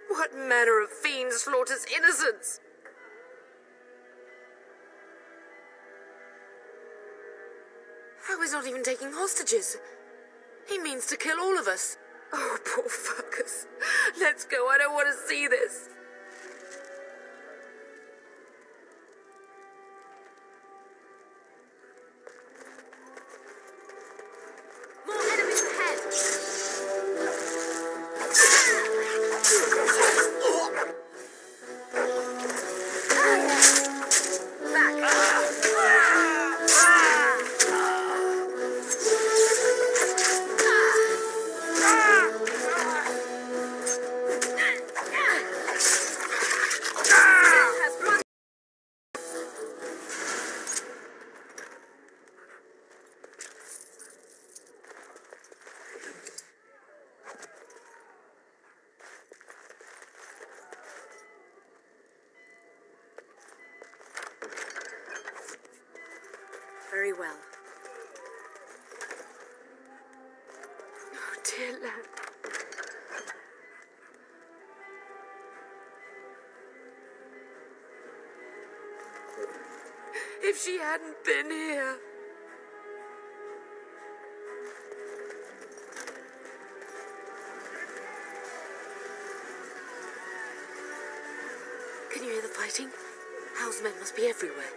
What manner of fiend slaughters innocents? How he's not even taking hostages. He means to kill all of us. Oh, poor fuckers. Let's go, I don't want to see this. well. Oh, dear lad. If she hadn't been here. Can you hear the fighting? Hal's men must be everywhere.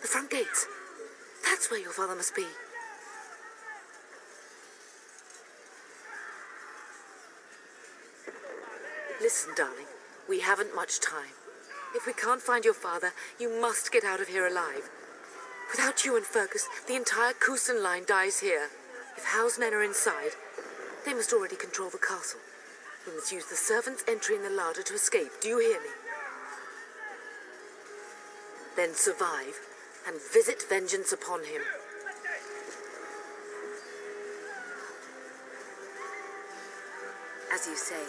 The front gates. That's where your father must be. Listen, darling. We haven't much time. If we can't find your father, you must get out of here alive. Without you and Fergus, the entire Coulson line dies here. If Hal's men are inside, they must already control the castle. We must use the servants' entry in the larder to escape. Do you hear me? Then survive and visit vengeance upon him. As you say.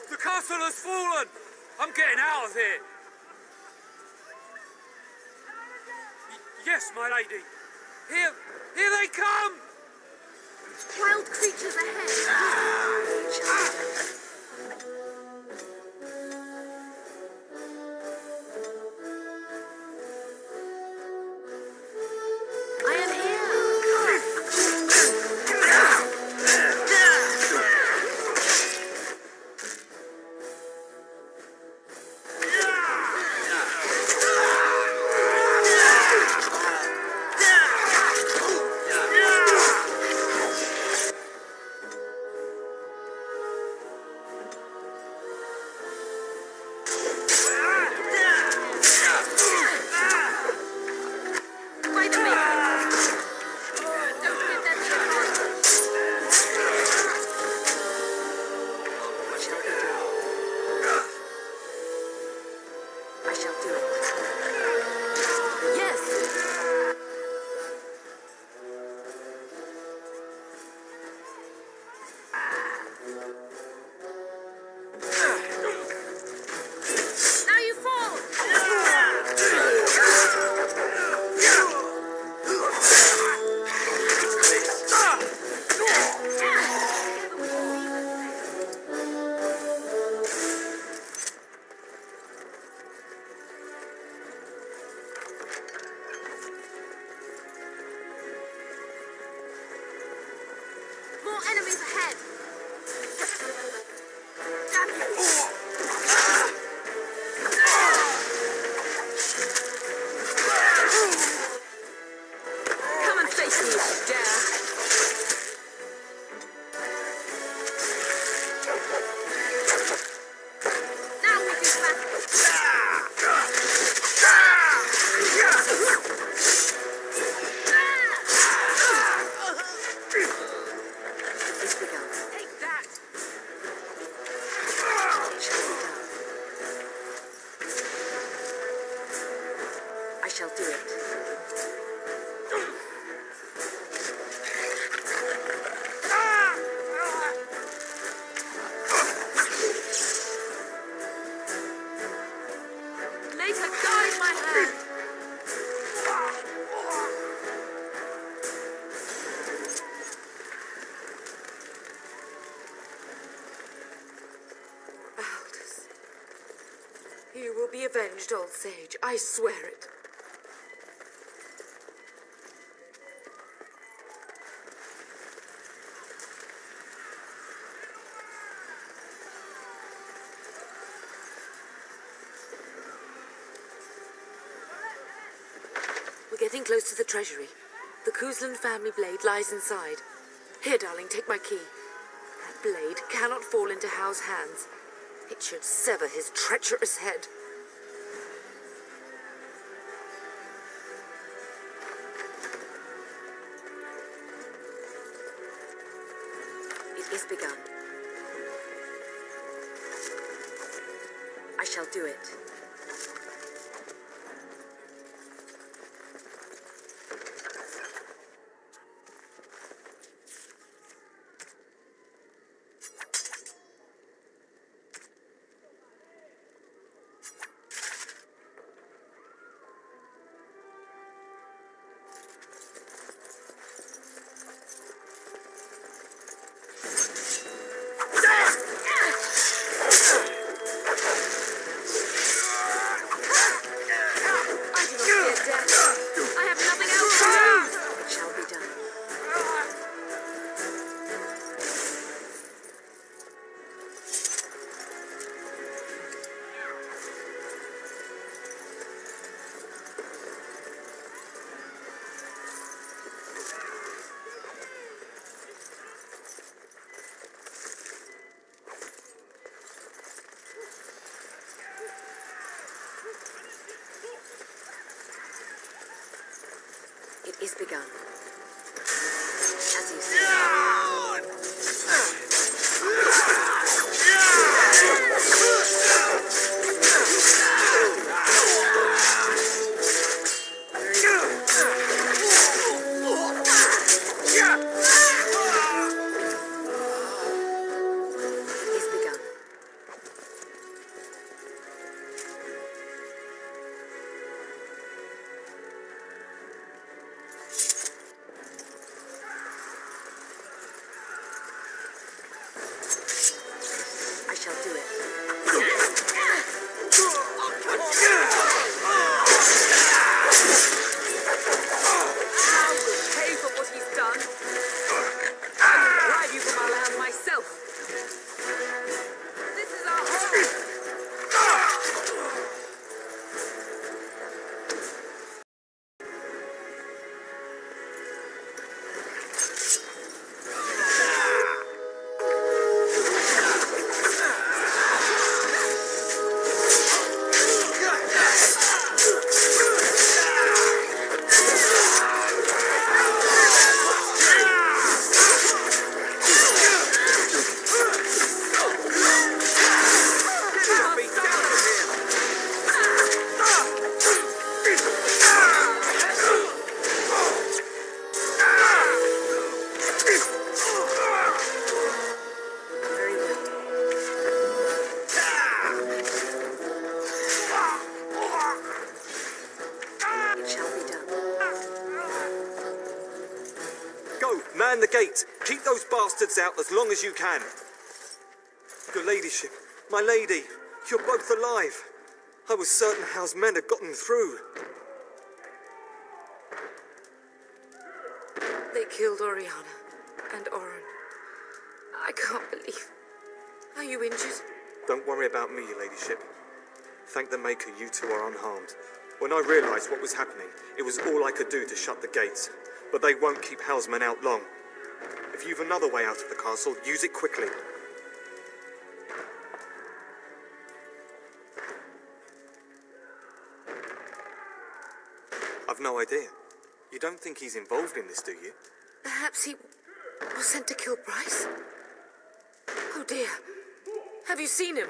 The castle has fallen! I'm getting out of here! Yes, my lady. Here they come! Wild creatures ahead! I am here! More enemies ahead! Damn you! Come and face me if you dare! Now we do battle! Take that! I shall do it. Later, guide my hand! Aldous, you will be avenged, old sage. I swear it. We're getting close to the treasury. The Cousland family blade lies inside. Here, darling, take my key. That blade cannot fall into Hal's hands. It should sever his treacherous head. is begun. I shall do it. It is begun. As you see. I shall do it. I will pay for what he's done. I will drive you from our land myself. This is our home. Man the gates. Keep those bastards out as long as you can. Your ladyship, my lady, you're both alive. I was certain Howe's men had gotten through. They killed Oriana and Oren. I can't believe. Are you injured? Don't worry about me, your ladyship. Thank the Maker you two are unharmed. When I realised what was happening, it was all I could do to shut the gates. But they won't keep Howe's men out long. If you've another way out of the castle, use it quickly. I've no idea. You don't think he's involved in this, do you? Perhaps he was sent to kill Bryce? Oh dear. Have you seen him?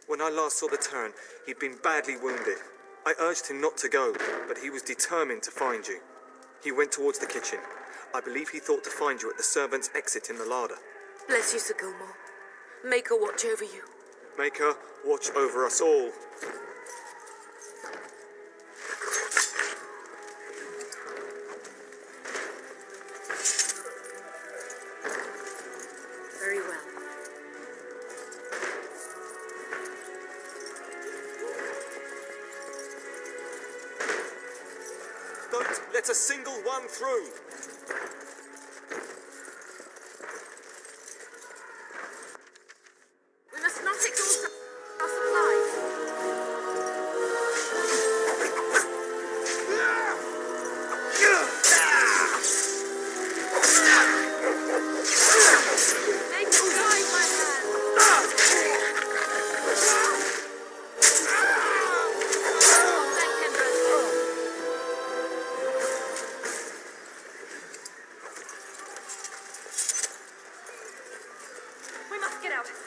When I last saw the Terran, he'd been badly wounded. I urged him not to go, but he was determined to find you. He went towards the kitchen. I believe he thought to find you at the servants' exit in the larder. Bless you, Sir Gilmore. Make her watch over you. Make her watch over us all. Very well. Don't let a single one through. We must not exhaust our supplies. Make them guide my hand. Thank Kendra.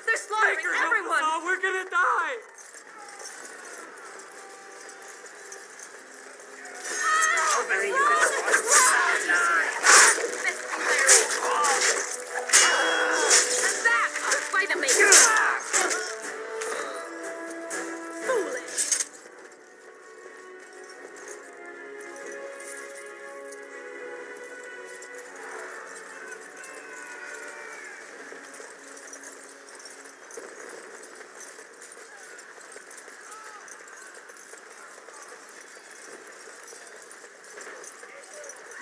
They're slaughtering everyone! Oh, we're gonna die! And that, by the maker. Foolish.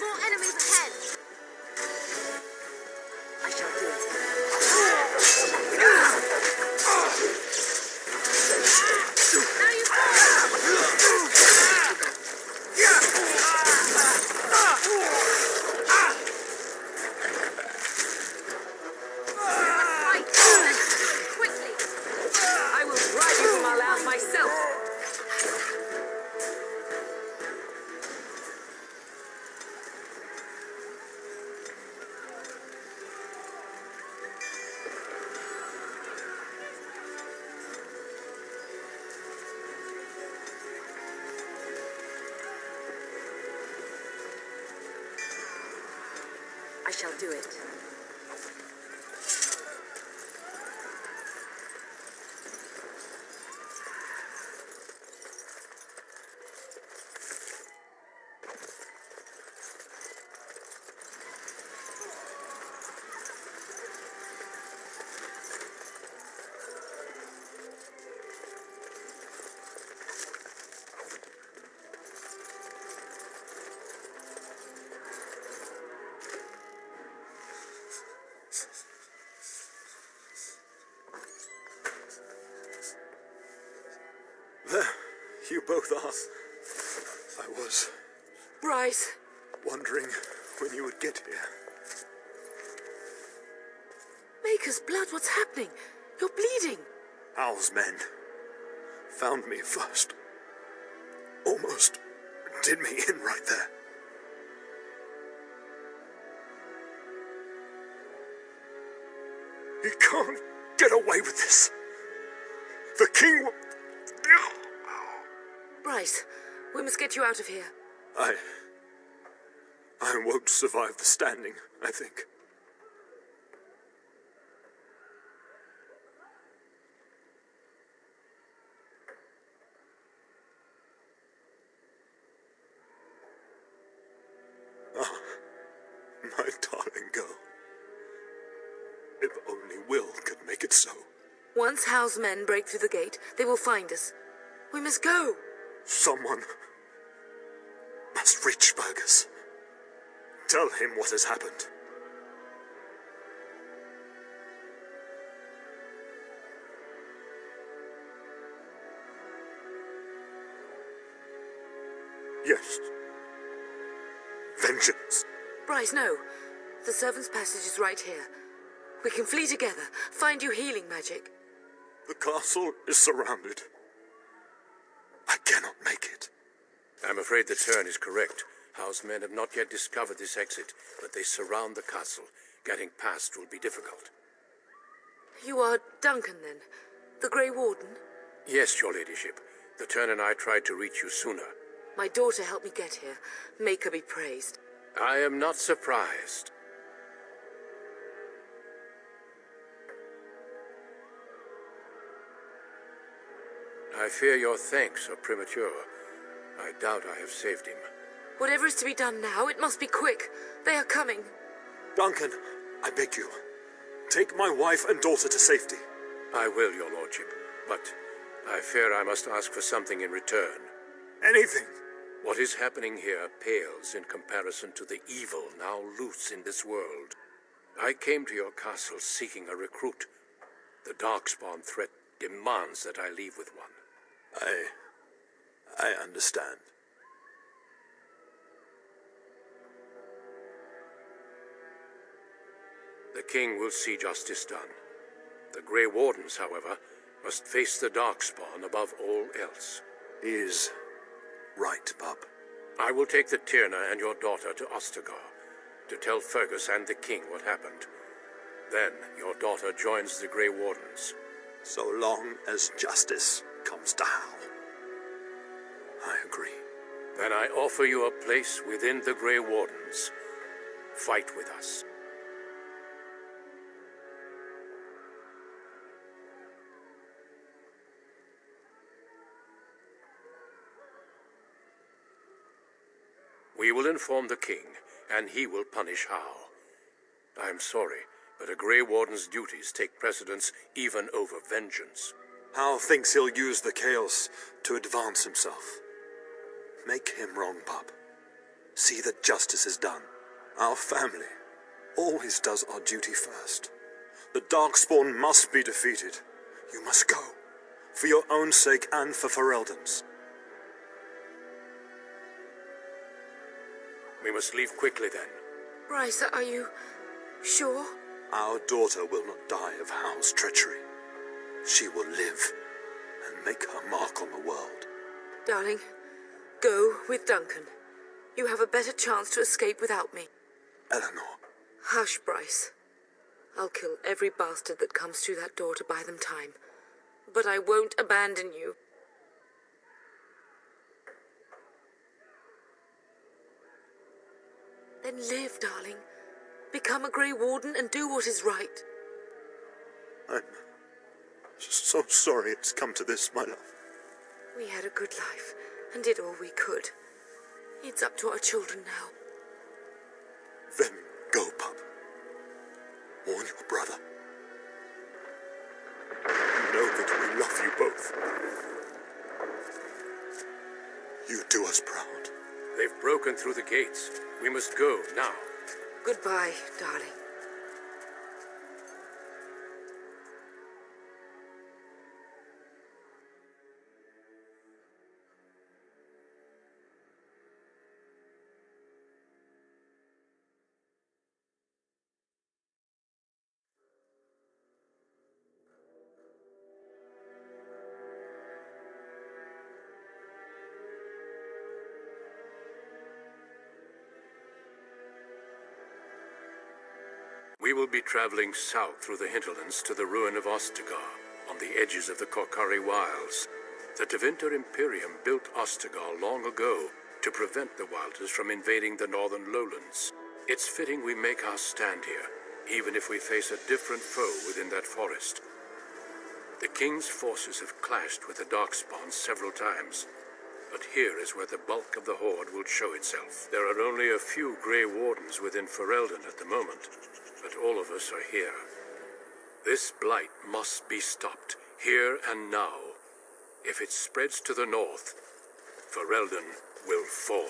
More enemies ahead. I shall do it. Now you fight. Quickly. I will drive you from our land myself. I shall do it. There, you both are. I was Bryce. wondering when you would get here. Maker's blood, what's happening? You're bleeding. Hal's men found me first. Almost did me in right there. You can't get away with this. The king will... Bryce, we must get you out of here. I won't survive the standing, I think. Ah, my darling girl. If only Will could make it so. Once Hal's men break through the gate, they will find us. We must go. Someone must reach Fergus. Tell him what has happened. Yes. Vengeance. Bryce, no. The servant's passage is right here. We can flee together, find you healing magic. The castle is surrounded. I cannot make it. I'm afraid the Turn is correct. House men have not yet discovered this exit, but they surround the castle. Getting past will be difficult. You are Duncan, then? The Grey Warden? Yes, your ladyship. The Turn and I tried to reach you sooner. My daughter helped me get here. Make her be praised. I am not surprised. I fear your thanks are premature. I doubt I have saved him. Whatever is to be done now, it must be quick. They are coming. Duncan, I beg you, take my wife and daughter to safety. I will, your lordship, but I fear I must ask for something in return. Anything. What is happening here pales in comparison to the evil now loose in this world. I came to your castle seeking a recruit. The Darkspawn threat demands that I leave with one. I understand. The king will see justice done. The Grey Wardens, however, must face the Darkspawn above all else. He is right, bub. I will take the Tyrna and your daughter to Ostagar to tell Fergus and the king what happened. Then your daughter joins the Grey Wardens. So long as justice comes to Hal. I agree. Then I offer you a place within the Grey Wardens. Fight with us. We will inform the king, and he will punish Hal. I am sorry, but a Grey Warden's duties take precedence even over vengeance. Hal thinks he'll use the chaos to advance himself. Make him wrong, pup. See that justice is done. Our family always does our duty first. The Darkspawn must be defeated. You must go. For your own sake and for Ferelden's. We must leave quickly then. Bryce, are you sure? Our daughter will not die of Hal's treachery. She will live and make her mark on the world. Darling, go with Duncan. You have a better chance to escape without me. Eleanor. Hush, Bryce. I'll kill every bastard that comes through that door to buy them time. But I won't abandon you. Then live, darling. Become a Grey Warden and do what is right. I'm so sorry it's come to this, my love. We had a good life and did all we could. It's up to our children now. Then go, pup. Warn your brother. Know that we love you both. You do us proud. They've broken through the gates. We must go now. Goodbye, darling. We will be traveling south through the hinterlands to the ruin of Ostagar, on the edges of the Korkari Wilds. The Tevinter Imperium built Ostagar long ago to prevent the Wilders from invading the northern lowlands. It's fitting we make our stand here, even if we face a different foe within that forest. The King's forces have clashed with the Darkspawn several times, but here is where the bulk of the Horde will show itself. There are only a few Grey Wardens within Ferelden at the moment, but all of us are here. This blight must be stopped, here and now. If it spreads to the north, Ferelden will fall.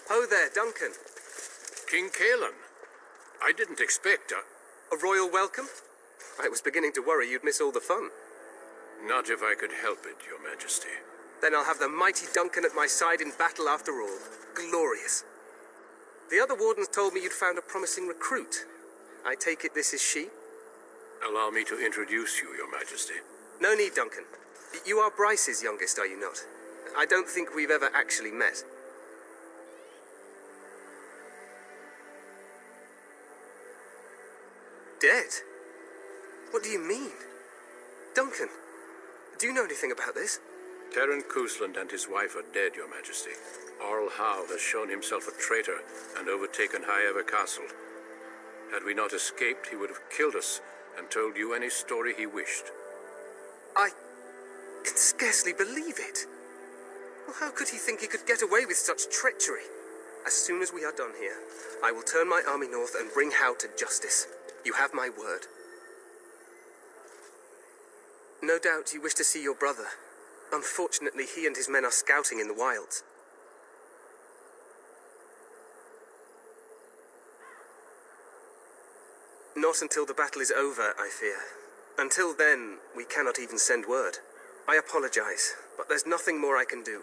Ho there, Duncan. King Kaelan, I didn't expect a royal welcome? I was beginning to worry you'd miss all the fun. Not if I could help it, Your Majesty. Then I'll have the mighty Duncan at my side in battle after all. Glorious. The other wardens told me you'd found a promising recruit. I take it this is she? Allow me to introduce you, Your Majesty. No need, Duncan. You are Bryce's youngest, are you not? I don't think we've ever actually met. Dead? What do you mean? Duncan, do you know anything about this? Terran Cousland and his wife are dead, Your Majesty. Arl Howe has shown himself a traitor and overtaken High Ever Castle. Had we not escaped, he would have killed us and told you any story he wished. I can scarcely believe it. Well, how could he think he could get away with such treachery? As soon as we are done here, I will turn my army north and bring Howe to justice. You have my word. No doubt you wish to see your brother. Unfortunately, he and his men are scouting in the wilds. Not until the battle is over, I fear. Until then, we cannot even send word. I apologize, but there's nothing more I can do.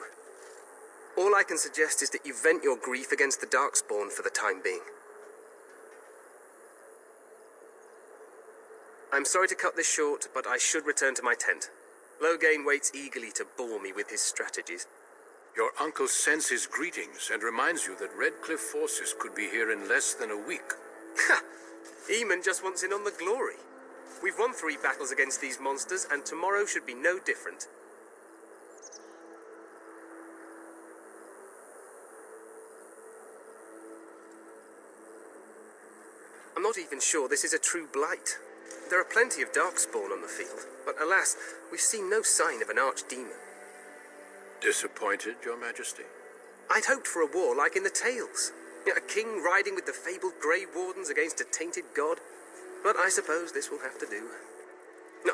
All I can suggest is that you vent your grief against the Darkspawn for the time being. I'm sorry to cut this short, but I should return to my tent. Loghain waits eagerly to bore me with his strategies. Your uncle sends his greetings and reminds you that Redcliffe forces could be here in less than a week. Ha! Eamon just wants in on the glory. We've won 3 battles against these monsters, and tomorrow should be no different. I'm not even sure this is a true blight. There are plenty of darkspawn on the field, but alas, we've seen no sign of an archdemon. Disappointed, Your Majesty? I'd hoped for a war like in the tales. A king riding with the fabled Grey Wardens against a tainted god. But I suppose this will have to do.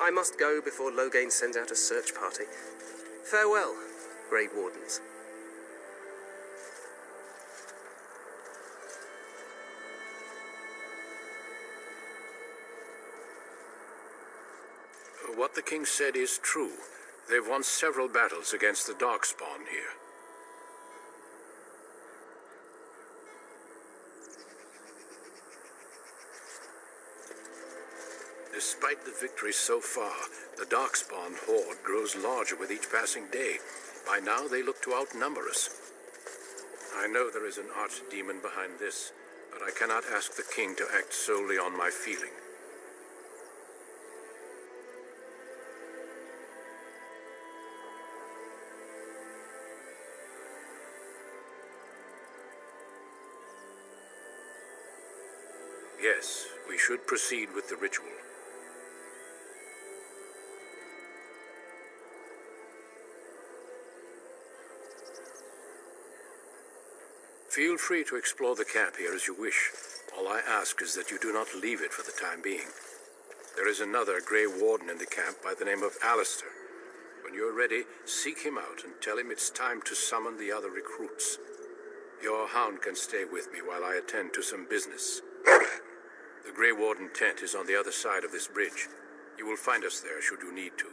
I must go before Loghain sends out a search party. Farewell, Grey Wardens. What the king said is true. They've won several battles against the Darkspawn here. Despite the victory so far, the Darkspawn horde grows larger with each passing day. By now, they look to outnumber us. I know there is an archdemon behind this, but I cannot ask the king to act solely on my feeling. Yes, we should proceed with the ritual. Feel free to explore the camp here as you wish. All I ask is that you do not leave it for the time being. There is another Grey Warden in the camp by the name of Alistair. When you're ready, seek him out and tell him it's time to summon the other recruits. Your hound can stay with me while I attend to some business. The Grey Warden tent is on the other side of this bridge. You will find us there should you need to.